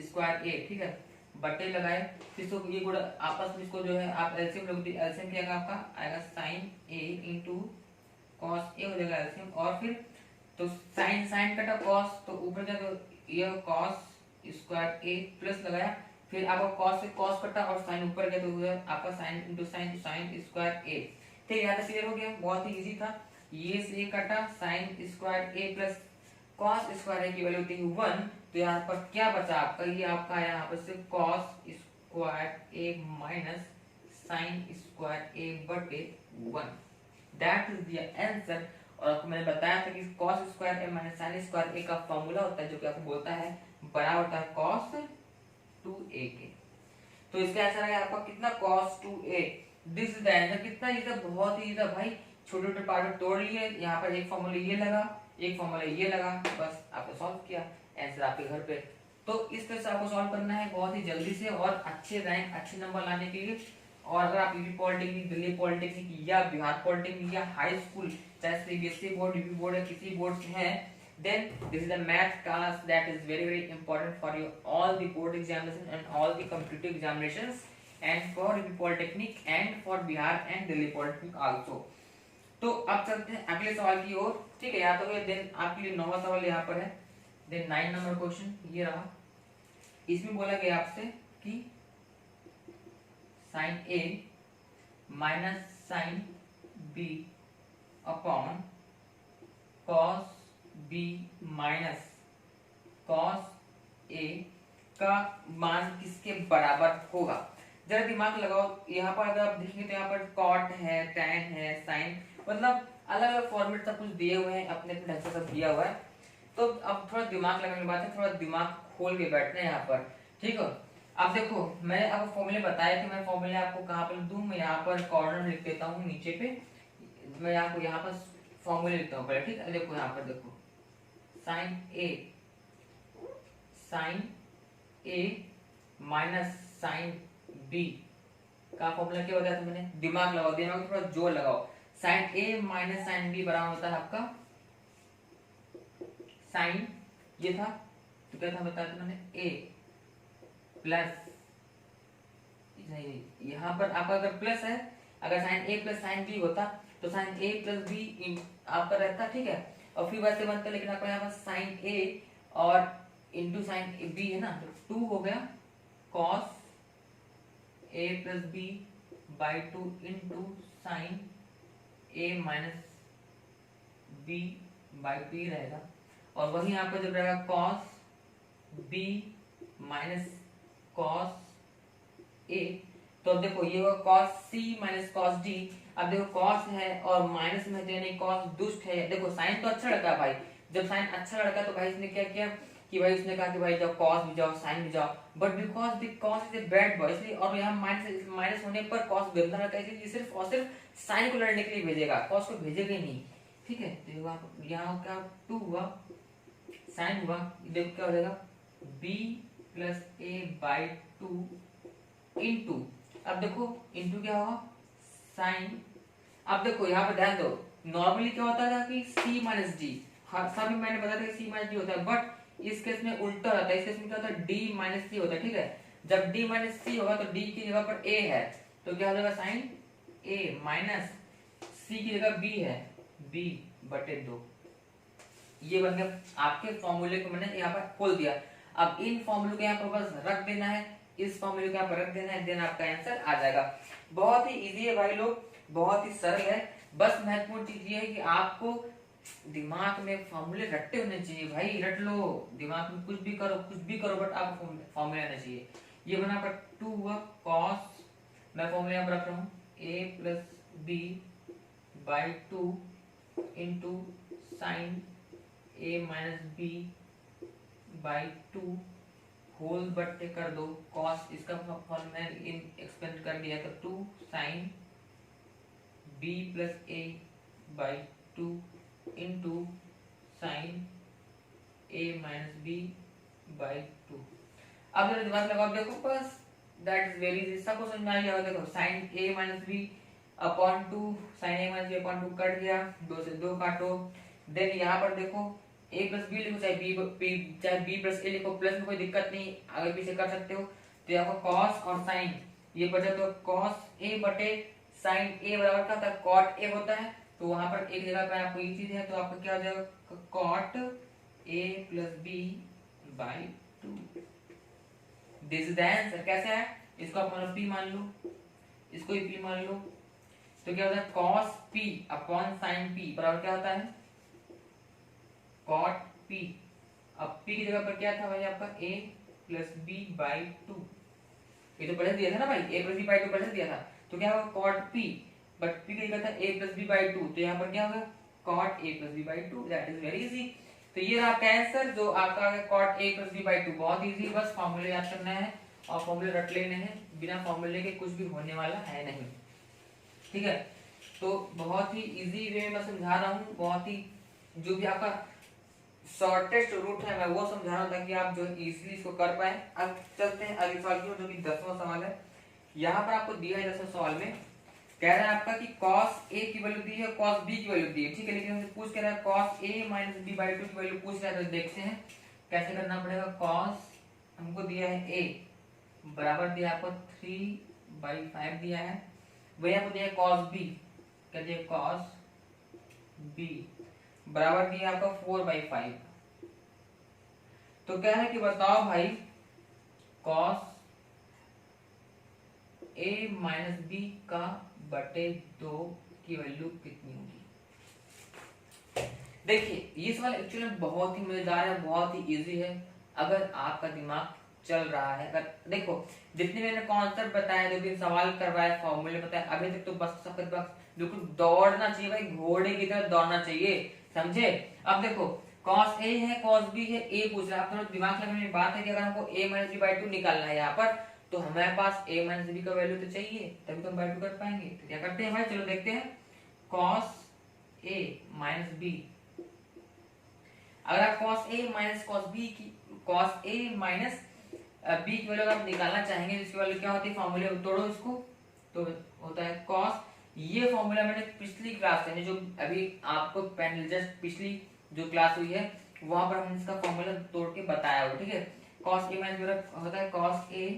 स्क्वायर ए। ठीक है, बटे लगाए, फिर तो ये गुणा आपस में इसको जो है आप एलसीएम लोगे, एलसीएम क्या आएगा आपका, आएगा sign A into cos A हो जाएगा एलसीएम, और फिर तो साइन साइन कटा कॉस, तो ऊपर का तो ये कॉस स्क्वायर ए प्लस लगाया, फिर आपका कॉस से कॉस कटा और साइन ऊपर गया तो उधर आपका sine into sine, sine square A. ठीक है, यहाँ तक क्लियर हो गया, बहुत ही इजी था। ये से कटा साइन स्क्वायर ए प्लस कॉस स्क्वायर ए की वैल्यू होती है 1, तो यहाँ पर क्या बचा आपका, ये आपका यहाँ पर से कॉस स्क्वायर ए माइनस साइन स्क्वायर ए बटे 1, दैट इज द आंसर। और आपको मैंने बताया था कि cos स्क्वायर ए माइनस साइन स्क्वायर ए का फॉर्मूला होता है जो कि आपको बोलता है बराबर होता है cos 2a के। तो इसका आंसर है आपका कितना, cos 2a। This is the answer. कितना इजी था, बहुत ही इजी था भाई। छोटे छोटे पार्ट में तोड़ लिए, यहाँ पर एक फॉर्मूला ये लगा, एक फॉर्मूला ये लगा, बस आपने सॉल्व किया, आंसर आपके घर पे। तो इस तरह से आपको सॉल्व करना है बहुत ही जल्दी से और अच्छे रैंक अच्छे नंबर लाने के लिए। और अगर आप यूपी पॉलिटेक्निक, दिल्ली पॉलिटेक्निक या बिहार पॉलिटेक्निक या हाई स्कूल, चाहे सीबीएसई बोर्ड, यूपी बोर्ड या किसी बोर्ड से हैं, then this is a math class that is very very important for you all the board examinations and all the competitive examinations and for UP Polytechnic and for Bihar and Delhi Polytechnic also। तो अब चलते हैं अगले सवाल की ओर। ठीक है, यहाँ तो देन आपके लिए 9वां सवाल यहाँ पर है। देन 9 नंबर क्वेश्चन ये रहा। इसमें बोला गया आपसे कि sine A minus sine B upon cos B minus cos A का मान किसके बराबर होगा। जरा दिमाग लगाओ, यहाँ पर अगर आप देखेंगे तो यहाँ पर कॉट है, टैन है, साइन, मतलब अलग अलग फॉर्मेट सब कुछ दिए हुए हैं, अपने अपने ढंग से सब दिया हुआ है। तो अब थोड़ा दिमाग लगाने की बात है, थोड़ा दिमाग खोल के बैठना है यहाँ पर। ठीक है, अब देखो मैंने आपको फॉर्मूले बताया कि मैं फॉर्मूले आपको कहाँ पर दूं, मैं यहाँ पर कॉर्नर में लिख देता हूँ नीचे पे, मैं आपको यहाँ पर फॉर्मूले लिखता हूँ पहले। ठीक है, देखो यहाँ पर देखो sign A minus sine B का फॉर्मूला क्या बताया था मैंने, दिमाग लगाओ, दिमाग में थोड़ा जोर लगाओ। Sign A minus sine B बराबर होता है आपका साइन, ये था तो क्या था बताया था मैंने, ए प्लस, यहाँ पर आपका अगर प्लस है, अगर साइन ए प्लस साइन बी होता तो साइन ए प्लस बी आपका रहता। ठीक है, और फिर वैसे बनता, लेकिन आपका यहाँ पर साइन ए और इंटू साइन बी है ना, तो 2 हो गया cos A plus B by 2 into sine A minus B by 2 रहेगा। और वही यहाँ पर जब रहेगा cos B minus cos A, तो अब देखो ये होगा cos C minus cos D. अब देखो कॉस है और माइनस में यानी कॉस दुष्ट है। देखो साइन तो अच्छा लड़का है भाई, जब साइन अच्छा लड़का तो भाई इसने क्या किया कि भाई उसने कहा कि भाई जाओ कॉस भी जाओ साइन भी जाओ, but because the cos is a bad boy, इसलिए और यहाँ माइनस होने पर कॉस गंदा लड़का है, इसलिए सिर्फ और सिर्फ साइन को लड़ने के लिए भेजेगा, कॉस को भेजेगा ही नहीं। ठीक है, तो यहाँ क्या 2 हुआ, साइन हुआ, देखो क्या हो जाएगा b plus A by 2 into, अब देखो इंटू क्या होगा साइन। अब देखो यहाँ पर ध्यान दो, नॉर्मली क्या होता था कि c माइनस डी, हर सभी मैंने बताया था कि c माइनस डी होता है, बट इस केस में उल्टा होता है, इस केस में क्या होता है d माइनस सी होता है। ठीक है, जब d माइनस सी होगा तो d की जगह पर a है, तो क्या हो जाएगा साइन a माइनस c की जगह b है, b बटे 2। ये बन गया आपके फॉर्मूले को मैंने यहाँ पर खोल दिया। अब इन फॉर्मूले को यहाँ पर बस रख देना है, इस फॉर्मूले को यहाँ पर रख देना है, देन आपका आंसर आ जाएगा। बहुत ही इजी है भाई लोग, बहुत ही सरल है। बस महत्वपूर्ण चीज ये है कि आपको दिमाग में फॉर्मूले रट्टे होने चाहिए भाई, रट लो, दिमाग में कुछ भी करो बट आपको फॉर्मूले आना चाहिए। ये बना पर 2 हुआ कॉस, मैं फॉर्मूले यहाँ पर रख रहा हूँ a plus B by 2 into sine a minus B by 2 whole बट्टे कर दो कॉस, इसका फॉर्मूला एक्सपेंड कर दिया तो 2 sine b plus a by 2 into sine a minus b by 2। अब जरा दिमाग लगाओ, देखो बस दैट इज वेरी इजी, सबको समझ में आ गया। देखो sine a minus b upon 2, sine a minus b upon 2 cut गया, 2 से 2 काटो, देन यहाँ पर देखो a प्लस बी लिखो, चाहे b प्लस a लिखो, प्लस में कोई दिक्कत नहीं, आगे पीछे कर सकते हो। तो यहाँ पर कॉस और साइन ये बचा, तो कॉस a बटे साइन a बराबर क्या होता है कॉट a होता है, तो वहां पर एक जगह पे आपको ये चीज है, तो आपका क्या हो जाएगा cot a plus B by 2। This is the answer. कैसे है, इसको आप मान लो p मान लो, इसको ही p मान लो, तो क्या होता है cos p upon sin p बराबर क्या होता है cot p। अब p की जगह पर क्या था भाई आपका a प्लस b बाई 2, ये तो पहले दिया था ना भाई, a प्लस b बाई 2 पहले दिया था, तो क्या होगा cot p, बट p की जगह था a प्लस b बाई 2, तो यहाँ पर क्या होगा cot a plus b by 2। That is very easy. तो ये रहा आपका आंसर जो आपका cot a plus b by 2। बहुत इजी, बस फॉर्मूले याद करना है और फॉर्मूले रट लेने हैं, बिना फॉर्मूले के कुछ भी होने वाला है नहीं, ठीक है। तो बहुत ही इजी वे में मैं समझा रहा हूँ, बहुत ही जो भी आपका शॉर्टेस्ट रूट है मैं वो समझा रहा हूँ ताकि आप जो इजीली इसको कर पाए। अब चलते हैं अगले सवाल की ओर, जो कि 10वां सवाल है। यहाँ पर आपको दिया है 10वें सवाल में, कह रहा है आपका कि cos a की वैल्यू दी है, cos b की वैल्यू दी है, ठीक है, लेकिन हमसे पूछ कह रहा है cos a minus b by 2 की वैल्यू पूछ रहा है। तो देखते हैं कैसे करना पड़ेगा। cos हमको दिया है a बराबर दिया आपको 3/5 दिया है, वही आपको दिया है cos b, क्या दिया cos b बराबर दिया आपका 4/5। तो कह रहा है कि बताओ भाई cos a माइनस b का बटे 2 की वैल्यू कितनी होगी। देखिए ये सवाल एक्चुअली बहुत ही मजेदार है, बहुत ही इजी है अगर आपका दिमाग चल रहा है। अगर देखो जितने मैंने कॉन्सेप्ट बताया, जो भी सवाल करवाया, फॉर्मूले बताया, अभी तक तो बस सबके बस बिल्कुल दौड़ना चाहिए भाई, घोड़े की तरह दौड़ना चाहिए, समझे। अब देखो cos a है cos b है, a पूछ रहा है, आप थोड़ा दिमाग लगाने की बात है कि अगर हमको a माइनस b बाई 2 निकालना है यहाँ पर, तो हमारे पास a माइनस b का वैल्यू तो चाहिए, तभी तो हम बाई 2 कर पाएंगे। तो क्या करते हैं भाई, चलो देखते हैं cos a माइनस b। अगर आप cos a minus cos b की cos a माइनस b की वैल्यू आप निकालना चाहेंगे, जिसकी वैल्यू क्या होती है, फॉर्मूले तोड़ो इसको, तो होता है cos, ये फॉर्मूला मैंने पिछली क्लास में जो अभी आपको पहले जस्ट पिछली जो क्लास हुई है वहां पर हमने इसका फॉर्मूला तोड़ के बताया हुआ, ठीक है। cos a माइनस b होता है cos a,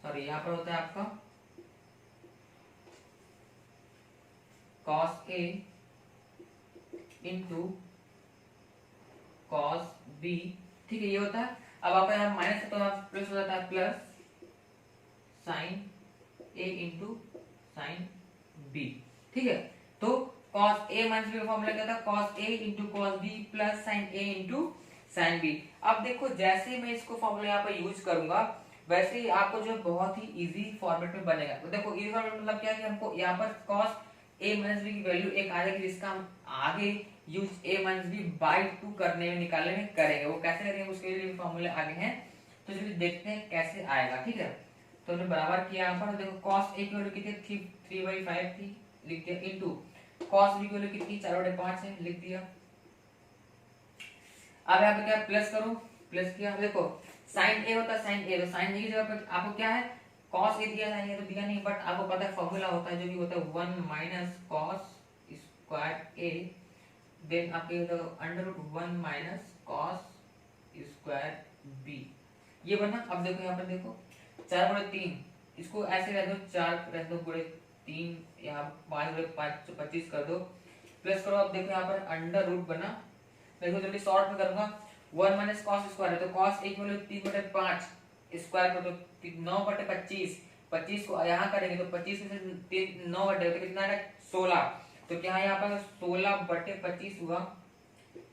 सॉरी यहाँ पर होता है आपका cos a into cos b, ठीक है, ये होता है। अब आप यहाँ माइनस तो प्लस हो जाता है plus sin a into sin b, ठीक है। तो cos a माइनस b का फॉर्मूला क्या था, cos a into cos b plus sin a into sin b। अब देखो जैसे मैं इसको फॉर्मूला यहाँ पर यूज करूंगा वैसे ही आपको जो बहुत ही इजी फॉर्मेट में बनेगा। तो देखो इजी फॉर्मेट मतलब क्या है कि हमको यहाँ पर cos a माइनस b की वैल्यू एक आ जाएगी, जिसका हम आगे use a minus b by 2 करने में निकालने में करेंगे। वो कैसे करेंगे उसके लिए फॉर्मूले आगे हैं, तो चलिए देखते हैं कैसे आएगा, ठीक है। तो हमने बराबर किया यहाँ पर, देखो cos a की वैल्यू कितनी थी 3/5 थी, लिख दिया, इंटू cos b की वैल्यू कितनी 4/5 है, लिख दिया। अब यहाँ पे क्या प्लस करो, प्लस किया, देखो sin a होता है sin a, तो sin a की जगह पर आपको क्या है cos a दिया, sin a तो दिया नहीं, बट आपको पता है फॉर्मूला होता है जो भी होता है 1 minus cos square a, then आपके under root 1 minus cos square b, ये बना। अब देखो यहाँ पर देखो 4/3, इसको ऐसे रह दो 4 रह दो गुणे 3, यहाँ 5/5 25 कर दो, प्लस करो। अब देखो यहाँ पर अंडर रूट बना, देखो जल्दी शॉर्ट में करूंगा, 1 माइनस cos स्क्वायर है, तो cos एक वैल्यू 3/5 स्क्वायर कर दो 9/25, 25 को यहाँ करेंगे तो 25 में से 9/, तो कितना आएगा 16, तो क्या यहाँ पर 16/25 हुआ,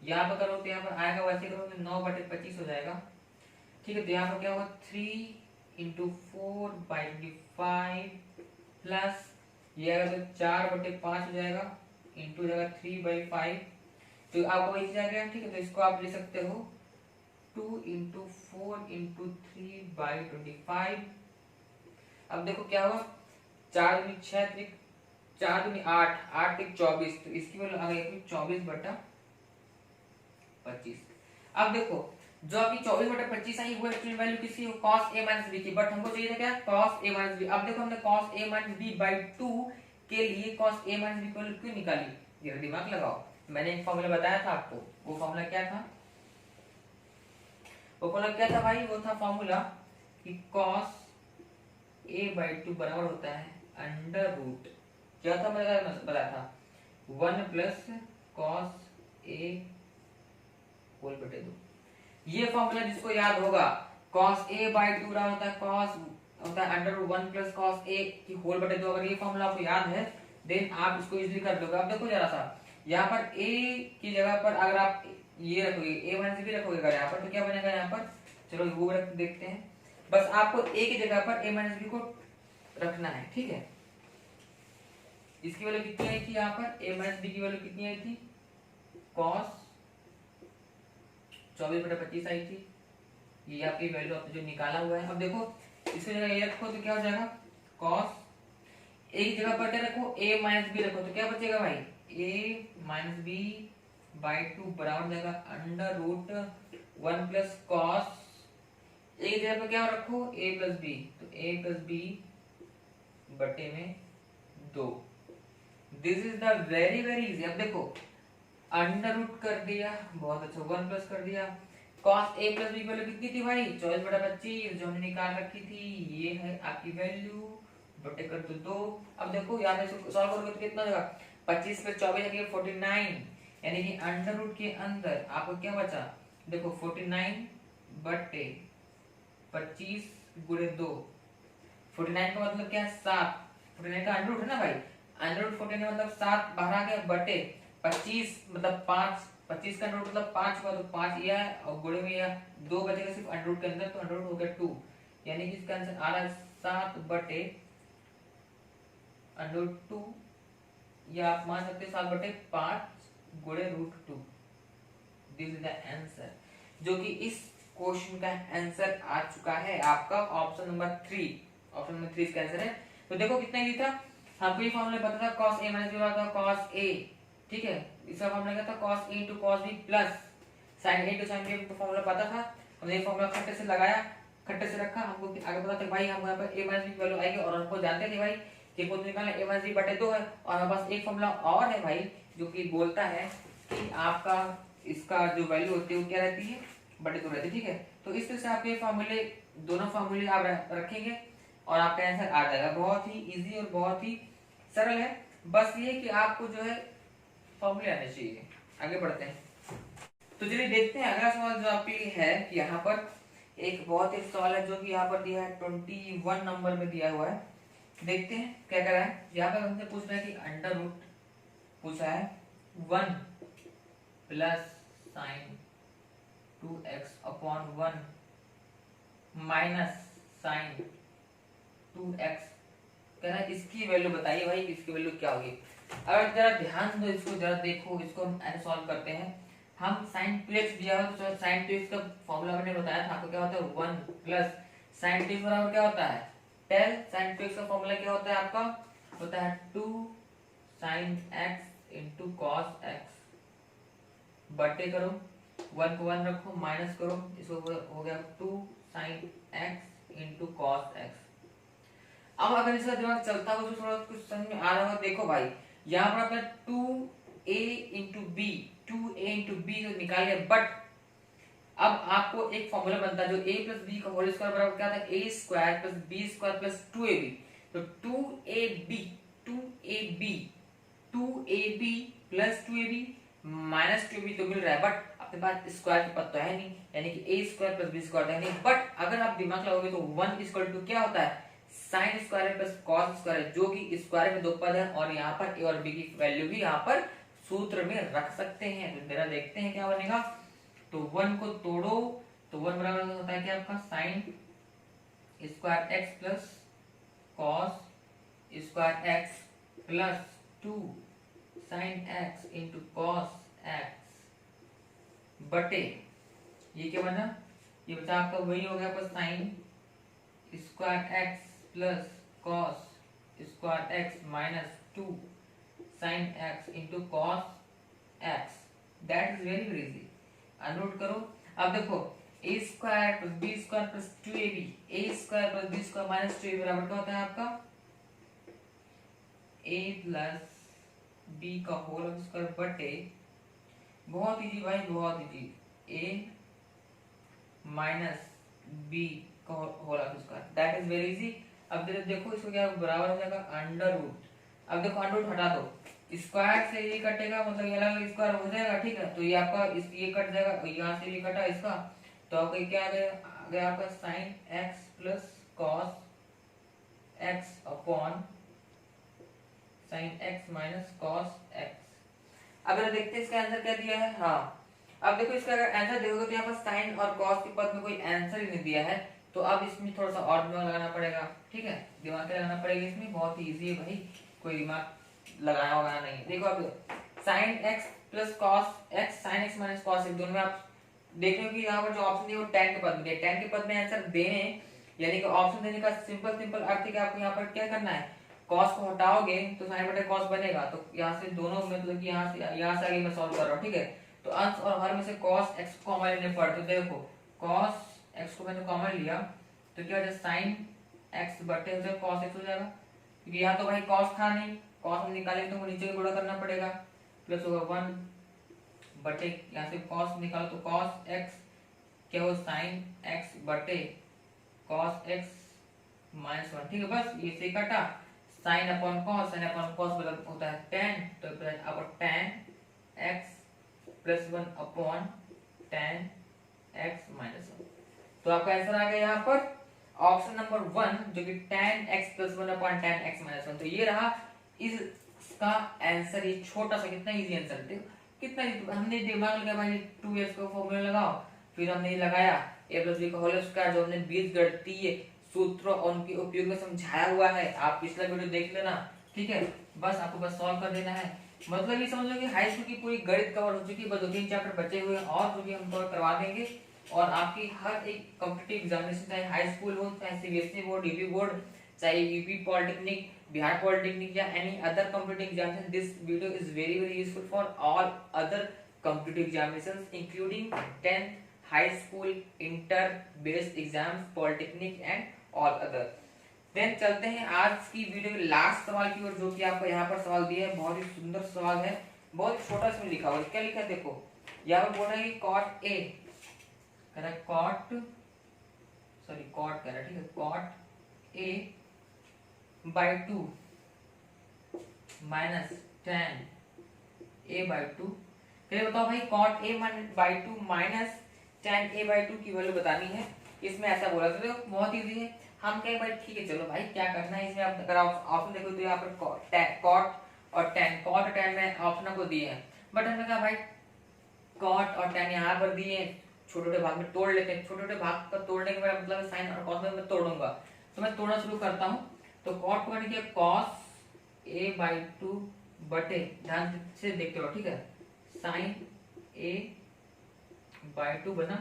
यहाँ पर करो तो यहाँ पर आएगा, वैसे करो तो 9/25 हो जाएगा, ठीक है। तो यहाँ पर क्या होगा 3 इंटू 4/5 प्लस ये आएगा तो 4/5 हो जाएगा, इंटू जाएगा 3/5, तो आपको वही चीज आ गया, ठीक है। तो इसको आप ले सकते हो 2 इंटू 4 इंटू 3/25। अब देखो क्या हुआ 4 दूनी 6 त्रिक 4 दूनी 8, 8 त्रिक 24, तो इसकी वैल्यू आ गई 24/25। अब देखो जो अभी 24/25 आई वो एक्चुअल वैल्यू किसी cos a माइनस b की, बट हमको चाहिए था क्या cos a माइनस b। अब देखो हमने cos a minus b by 2 के लिए cos a माइनस b की वैल्यू क्यों निकाली, जरा दिमाग लगाओ। मैंने एक फॉर्मूला बताया था आपको, वो फॉर्मूला क्या था, वो फॉर्मूला क्या था भाई, वो था फॉर्मूला कि cos a बाई 2 बराबर होता है अंडर रूट, क्या था मैंने बताया था 1 प्लस cos a होल बटे 2। ये फॉर्मूला जिसको याद होगा cos a बाई 2 बराबर होता है cos होता है under root 1 plus cos a की होल बटे 2। अगर ये फॉर्मूला आपको याद है देन आप इसको इजीली कर लोगे। अब देखो जरा सा यहाँ पर a की जगह पर अगर आप ये रखोगे a माइनस b रखोगे अगर यहाँ पर तो क्या बनेगा यहाँ पर, चलो वो रख देखते हैं। बस आपको a की जगह पर a माइनस b को रखना है, ठीक है। इसकी वैल्यू कितनी आई थी यहाँ पर, a माइनस b की वैल्यू कितनी आई थी, cos 24/25 आई थी। ये आपकी वैल्यू आपने जो निकाला हुआ है। अब देखो इसकी जगह ये रखो तो क्या हो जाएगा, cos a की जगह पर क्या रखो, a माइनस b रखो तो क्या बचेगा भाई, a माइनस b बाई 2 बराबर जाएगा under root 1 plus cos a की जगह पर क्या रखो, a प्लस b, तो a प्लस b बटे में 2। This is the very very easy. अब देखो अंडर रूट कर दिया, बहुत अच्छा, 1 प्लस कर दिया, cos a प्लस b की वैल्यू कितनी थी भाई, 24/25 जो हमने निकाल रखी थी, ये है आपकी वैल्यू, बटे कर दो 2। अब देखो यहाँ पे सॉल्व करोगे तो कितना होगा, 25 पे 24 है 49, यानी कि अंडर रूट के अंदर आपको क्या बचा, देखो 49 बटे 25 गुणे 2, 49 का मतलब क्या है 7, 49 का अंडर रूट है ना भाई, अंडर रूट 49 मतलब 7 बाहर आ गया, बटे 25 मतलब 5, 25 का अंडर रूट मतलब 5 हुआ तो 5 ये है और गुणे में यह 2 बचेगा सिर्फ अंडर रूट के अंदर, तो अंडर रूट हो गया 2, यानी कि इसका आंसर आ रहा है 7 बटे अंडर रूट 2, या आप मान सकते हैं 7 बटे 5 गुणे root 2। This is the answer, जो कि इस क्वेश्चन का आंसर आ चुका है आपका ऑप्शन नंबर 3। ऑप्शन नंबर 3 इसका आंसर है। तो देखो कितना इजी था, हमको ये फॉर्मूला पता था cos a माइनस b बराबर cos a, ठीक है। इसका फॉर्मूला क्या था, cos a into cos b plus sin a into sin b का फॉर्मूला पता था, हमने ये फॉर्मूला खट्टे से लगाया, खट्टे से रखा, हमको आगे पता था भाई हम यहाँ पर a माइनस b की वैल्यू आएगी, और हमको जानते थे भाई कि को निकालना a माइनस b बटे 2 है, और हमारे पास एक फॉर्मूला और है भाई जो कि बोलता है कि आपका इसका जो वैल्यू होती है वो क्या रहती है, बटे 2 रहती है, ठीक है। तो इस तरह से आप ये फॉर्मूले, दोनों फॉर्मूले आप रखेंगे और आपका आंसर आ जाएगा। बहुत ही इजी और बहुत ही सरल है, बस ये कि आपको जो है फॉर्मूले आने चाहिए। आगे बढ़ते हैं, तो चलिए देखते हैं अगला सवाल जो आपके लिए है कि यहाँ पर एक बहुत ही सवाल है जो कि यहाँ पर दिया है 21 नंबर में दिया हुआ है। देखते हैं क्या कर रहा है। यहाँ पर हमसे पूछ रहा है कि अंडर रूट पूछा है 1 plus sine 2x upon 1 minus sine 2x, कह रहा है इसकी वैल्यू बताइए भाई, इसकी वैल्यू क्या होगी। अगर जरा ध्यान दो, इसको जरा देखो, इसको हम ऐसे सॉल्व करते हैं। हम sin 2x दिया हो तो sin 2x का फॉर्मूला मैंने बताया था आपको, क्या होता है 1 प्लस sin 2x बराबर क्या होता है 10। sin 2x का फॉर्मूला क्या होता है आपका, होता है 2 sin x into cos x, बटे करो 1 को 1 रखो, माइनस करो, इसको हो गया 2 sin x into cos x। अब अगर इसका दिमाग चलता हो तो थोड़ा कुछ समझ में आ रहा होगा। देखो भाई यहाँ पर आपने 2a into b, 2a into b जो निकाल लिया, बट अब आपको एक फॉर्मूला बनता है जो a प्लस b का होल स्क्वायर बराबर क्या था, a square plus b square plus 2ab। तो 2ab plus 2ab minus 2ab तो मिल रहा है, बट अपने पास स्क्वायर का पद तो है नहीं, यानी कि a square plus b square है नहीं। बट अगर आप दिमाग लगाओगे तो 1 इक्वल टू क्या होता है sine square plus cos square, जो कि स्क्वायर में दो पद है, और यहाँ पर a और b की वैल्यू भी यहाँ पर सूत्र में रख सकते हैं। तो जरा देखते हैं क्या बनेगा। तो 1 को तोड़ो तो 1 बराबर होता है क्या आपका sine square x plus cos square x plus 2 sine x into cos x बटे ये क्या बना, ये बचा आपका वही हो गया आपका sine square x plus cos square x minus 2 sine x into cos x। That is very very easy, अननोट करो। अब देखो a square plus b square plus 2ab, a square plus b square minus 2ab बराबर क्या होता है आपका a plus b का होल स्क्वायर बटे, बहुत इजी भाई बहुत इजी, a माइनस b का whole square, that is very easy. अब देखो इसको क्या बराबर हो जाएगा अंडर रूट। अब देखो अंडर रूट हटा दो, स्क्वायर से ये कटेगा मतलब ये अलग स्क्वायर हो जाएगा, ठीक है। तो ये आपका ये कट जाएगा, यहाँ से ये कटा इसका, तो आपका क्या आ गया गया आपका sine x plus cos x upon sine x minus cos x. अब देखते हैं इसका आंसर क्या दिया है। हाँ, अब देखो इसका अगर आंसर देखोगे तो यहाँ पर साइन और कॉस के पद में कोई आंसर ही नहीं दिया है, तो अब इसमें थोड़ा सा और दिमाग लगाना पड़ेगा। ठीक है, दिमाग क्या लगाना पड़ेगा इसमें, बहुत ही इजी है भाई, कोई दिमाग लगाना होगा नहीं। देखो अब sine x plus cos x, sine x minus cos x, दोनों में आप देख रहे हो कि यहाँ पर जो ऑप्शन दिया वो tan के पद में दिया। tan के पद में आंसर देने यानी कि ऑप्शन देने का सिंपल सिंपल अर्थ है कि आपको यहाँ पर क्या करना है, कॉस को हटाओगे तो साइन बटे कॉस बनेगा। तो यहाँ से दोनों मतलब कि यहाँ से आगे मैं सॉल्व कर रहा हूँ। ठीक है, तो अंश और हर में से cos x को कॉमन लेने पर, तो देखो cos x को मैंने कॉमन लिया तो क्या हो जाएगा, sin x बटे हो जाएगा cos x हो जाएगा, क्योंकि यहाँ तो भाई cos था नहीं, cos हम निकालेंगे तो नीचे गुणा करना पड़ेगा, प्लस होगा 1 बटे यहाँ से cos निकालो तो cos x क्या हो sin x बटे cos x माइनस 1। ठीक है, बस ये से कटा, sin अपॉन cos मतलब होता है tan, तो अब tan x plus 1 upon tan x minus 1। तो आपका आंसर आ गया यहाँ पर ऑप्शन नंबर 1 जो कि tan x plus 1 upon tan x minus 1। तो ये रहा इसका आंसर, ये छोटा सा कितना इजी आंसर, देखो कितना हमने दिमाग लगाया भाई, 2x का फॉर्मूला लगाओ, फिर हमने ये लगाया a प्लस b का होल स्क्वायर, जो हमने बीजगणितीय सूत्रों और उनके उपयोग में समझाया हुआ है, आप पिछला वीडियो देख लेना। ठीक है, बस आपको बस सॉल्व कर देना है। मतलब ये समझ लो कि हाई स्कूल की पूरी गणित कवर हो चुकी है, बस 2-3 चैप्टर बचे हुए हैं और जो कि हम कवर करवा देंगे। और आपकी हर एक कॉम्पिटिटिव एग्जामिनेशन, चाहे हाई स्कूल हो, चाहे सीबीएसई बोर्ड, यूपी बोर्ड, चाहे यूपी पॉलिटेक्निक, बिहार पॉलिटेक्निक या any other competitive examination, this video is very very useful for all other competitive examinations including 10th high school, inter based exams, polytechnic and all other. Then चलते हैं आज की video के last सवाल की ओर, जो कि आपको यहाँ पर सवाल दिया है, बहुत ही सुंदर सवाल है, बहुत छोटा इसमें लिखा हुआ है। क्या लिखा है देखो, यहाँ पर बोल रहा है कि cot a कह रहा है cot कह रहा है, ठीक है, cot a by 2 minus tan a by 2। फिर बताओ भाई cot a by 2 minus tan a by 2 की वैल्यू बतानी है। इसमें ऐसा बोला तो देखो बहुत इजी है, हम कहें भाई ठीक है चलो भाई क्या करना है इसमें, आप अगर ऑप्शन देखो तो यहाँ पर cot और tan में ऑप्शन को दिए हैं, बट हमने कहा भाई cot और tan यहाँ पर दिए हैं, छोटे छोटे भाग में तोड़ लेते हैं। छोटे छोटे भाग का तोड़ने के बाद मतलब साइन और कॉस में मैं तोड़ूंगा, तो मैं तोड़ना शुरू करता हूँ। तो cot को मैंने किया cos a by 2 बटे, ध्यान से देखते हो, ठीक है, sin a by 2 बना,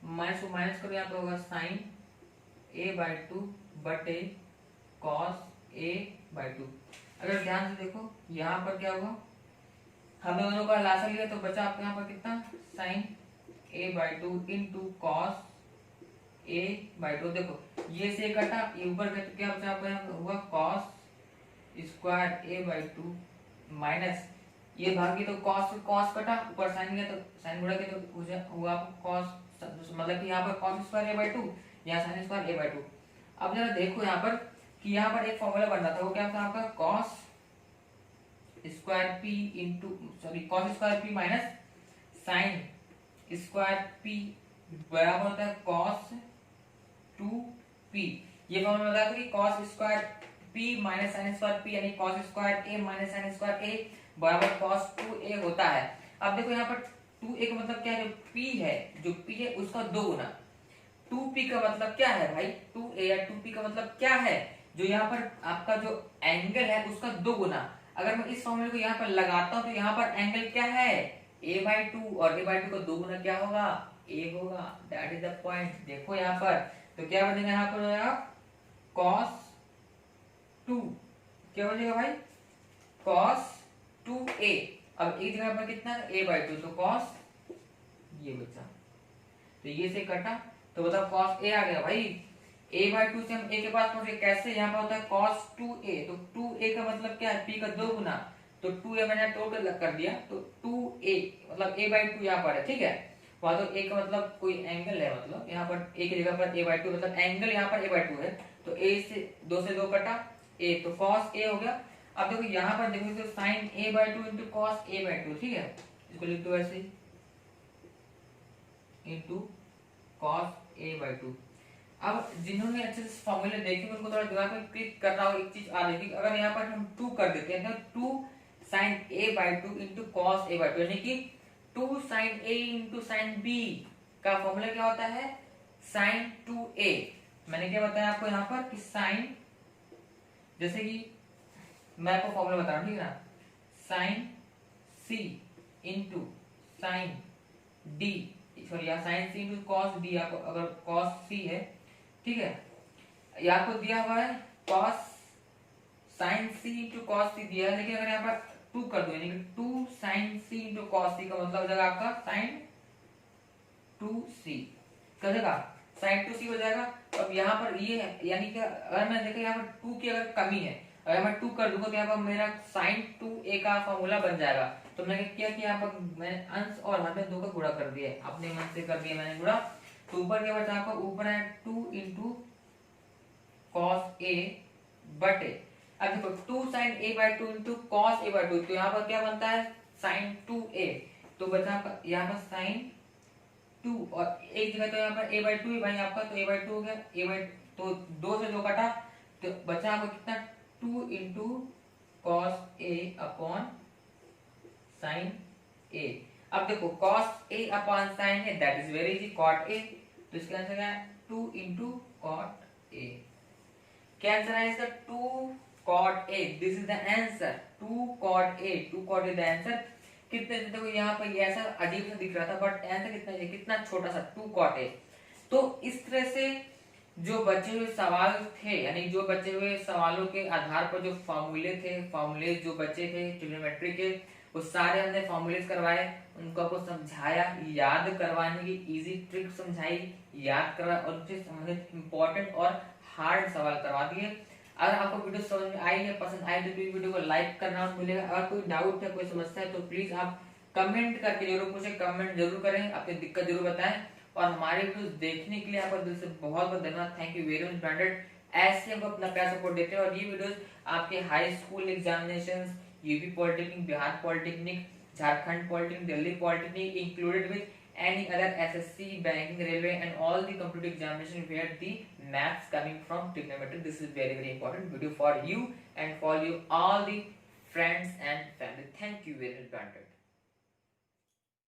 माइनस को माइनस करो, यहाँ पे होगा sin a by 2 बटे cos a by 2। अगर ध्यान से देखो यहाँ पर क्या होगा, हमने दोनों का लासा लिया तो बचा आपको यहाँ पर कितना, sin a by 2 into cos a by 2। देखो ये से कटा, ये ऊपर का क्या बचा आपको यहाँ पर हुआ cos square a by 2 minus ये भागी तो cos कटा, ऊपर sin गया तो sin गुणा के तो हुआ cos, मतलब कि यहाँ पर cos स्क्वायर a by 2, यहाँ sin स्क्वायर a by 2। अब जरा देखो यहाँ पर कि यहाँ पर एक फॉर्मूला बन रहा था, वो क्या था आपका cos square p into cos square p minus sin square p बराबर होता है cos 2p। ये फॉर्मूला बताया था कि cos square p minus sin square p यानी cos square a minus sin square a बराबर cos 2a होता है। अब देखो यहाँ पर 2a का मतलब क्या है, जो p है, जो p है उसका 2 गुना। 2p का मतलब क्या है भाई, 2a या 2p का मतलब क्या है, जो यहाँ पर आपका जो एंगल है उसका 2 गुना। अगर मैं इस फॉर्मूले को यहाँ पर लगाता हूँ तो यहाँ पर एंगल क्या है, a by 2, और a by 2 का 2 गुना क्या होगा, a होगा। That is the point. देखो यहाँ पर तो क्या बनेगा, यहाँ पर होगा cos 2, क्या बनेगा भाई cos 2a। अब एक जगह पर कितना a by 2, तो cos ये बचा, तो ये से कटा, तो बताओ cos a आ गया भाई। a by 2 से हम a के पास पहुंचे कैसे, यहाँ पर होता है cos 2a, तो 2a का मतलब क्या है, p का 2 गुना, तो 2a मैंने टोटल कर दिया, तो 2a मतलब a by 2 यहाँ पर है, ठीक है, वहां तो a का मतलब कोई एंगल है, मतलब यहाँ पर a की जगह पर a by 2 मतलब एंगल यहाँ पर a by 2 है, तो a से 2 कटा a, तो cos a हो गया। अब देखो यहाँ पर देखो तो sin a by 2 into cos a by 2, ठीक है, इसको लिख दो ऐसे इंटू cos a by 2। अब जिन्होंने अच्छे से फॉर्मूले देखे उनको थोड़ा दिमाग में क्लिक कर रहा हो एक चीज आ रही थी, अगर यहाँ पर हम 2 कर देते हैं तो 2 sin a/2 into cos a/2, यानी कि 2 sin a into sin b का फॉर्मूला क्या होता है, sin 2a। मैंने क्या बताया आपको यहाँ पर कि sin, जैसे कि मैं आपको फॉर्मूला बता रहा हूँ, ठीक है ना, sin c into sin d, sorry या sin c into cos d, आपको अगर cos c है, ठीक है, ये आपको दिया हुआ है cos sin c into cos c दिया है, लेकिन अगर यहाँ पर 2 कर दो यानी कि 2 sin c into cos c का मतलब हो जाएगा आपका sin 2c, क्या हो जाएगा, sin 2c हो जाएगा। अब यहाँ पर ये है, यानी कि अगर मैं देखा यहाँ पर 2 की अगर कमी है, अगर मैं 2 कर दूंगा तो यहाँ पर मेरा sin 2a का फॉर्मूला बन जाएगा। तो मैंने क्या किया, यहाँ पर मैंने अंश और हर में 2 का गुणा कर दिया, अपने मन से कर दिया मैंने गुणा। तो ऊपर क्या बचा आपका, ऊपर है 2 इंटू cos a बटे, अब देखो 2 sin a/2 into cos a/2, तो यहाँ पर क्या बनता है sin 2a, तो बचा आपका यहाँ पर sin 2 और एक जगह तो यहाँ पर a/2 है भाई आपका, तो a/2 हो गया, तो 2 से 2 कटा, तो बचा आपको कितना 2 into cos a upon sin a। अब देखो cos a upon sin a that is very easy, cot a, तो इसका आंसर क्या है 2 इंटू cot a। क्या आंसर है इसका 2 cot a, this is the answer 2 cot a, 2 cot a the answer. कितने, देखो यहाँ पर ये ऐसा अजीब सा दिख रहा था बट आंसर कितना है, कितना छोटा सा 2 cot a। तो इस तरह से जो बचे हुए सवाल थे, यानी जो बचे हुए सवालों के आधार पर जो फॉर्मूले थे, फॉर्मूले जो बचे थे ट्रिग्नोमेट्री के, वो सारे हमने फॉर्मूलेस करवाए, उनको आपको समझाया, याद करवाने की इजी ट्रिक समझाई, याद करवा और उससे संबंधित इंपॉर्टेंट और हार्ड सवाल करवा दिए। अगर आपको वीडियो समझ में आई है, पसंद आई, तो प्लीज वीडियो को लाइक करना मत भूलिएगा। अगर कोई डाउट है, कोई समस्या है, तो प्लीज आप कमेंट करके जरूर पूछें, कमेंट जरूर करें, अपनी दिक्कत जरूर बताएं। और हमारे वीडियो देखने के लिए आपका दिल से बहुत बहुत धन्यवाद, thank you very much branded. ऐसे हमको अपना प्यार सपोर्ट देते हैं, और ये वीडियोस आपके high school examinations, UP polytechnic, Bihar polytechnic, Jharkhand polytechnic, Delhi polytechnic included with any other SSC, banking, railway and all the competitive examination where the maths coming from trigonometry, this is very very important video for you and for you all the friends and family. Thank you very much.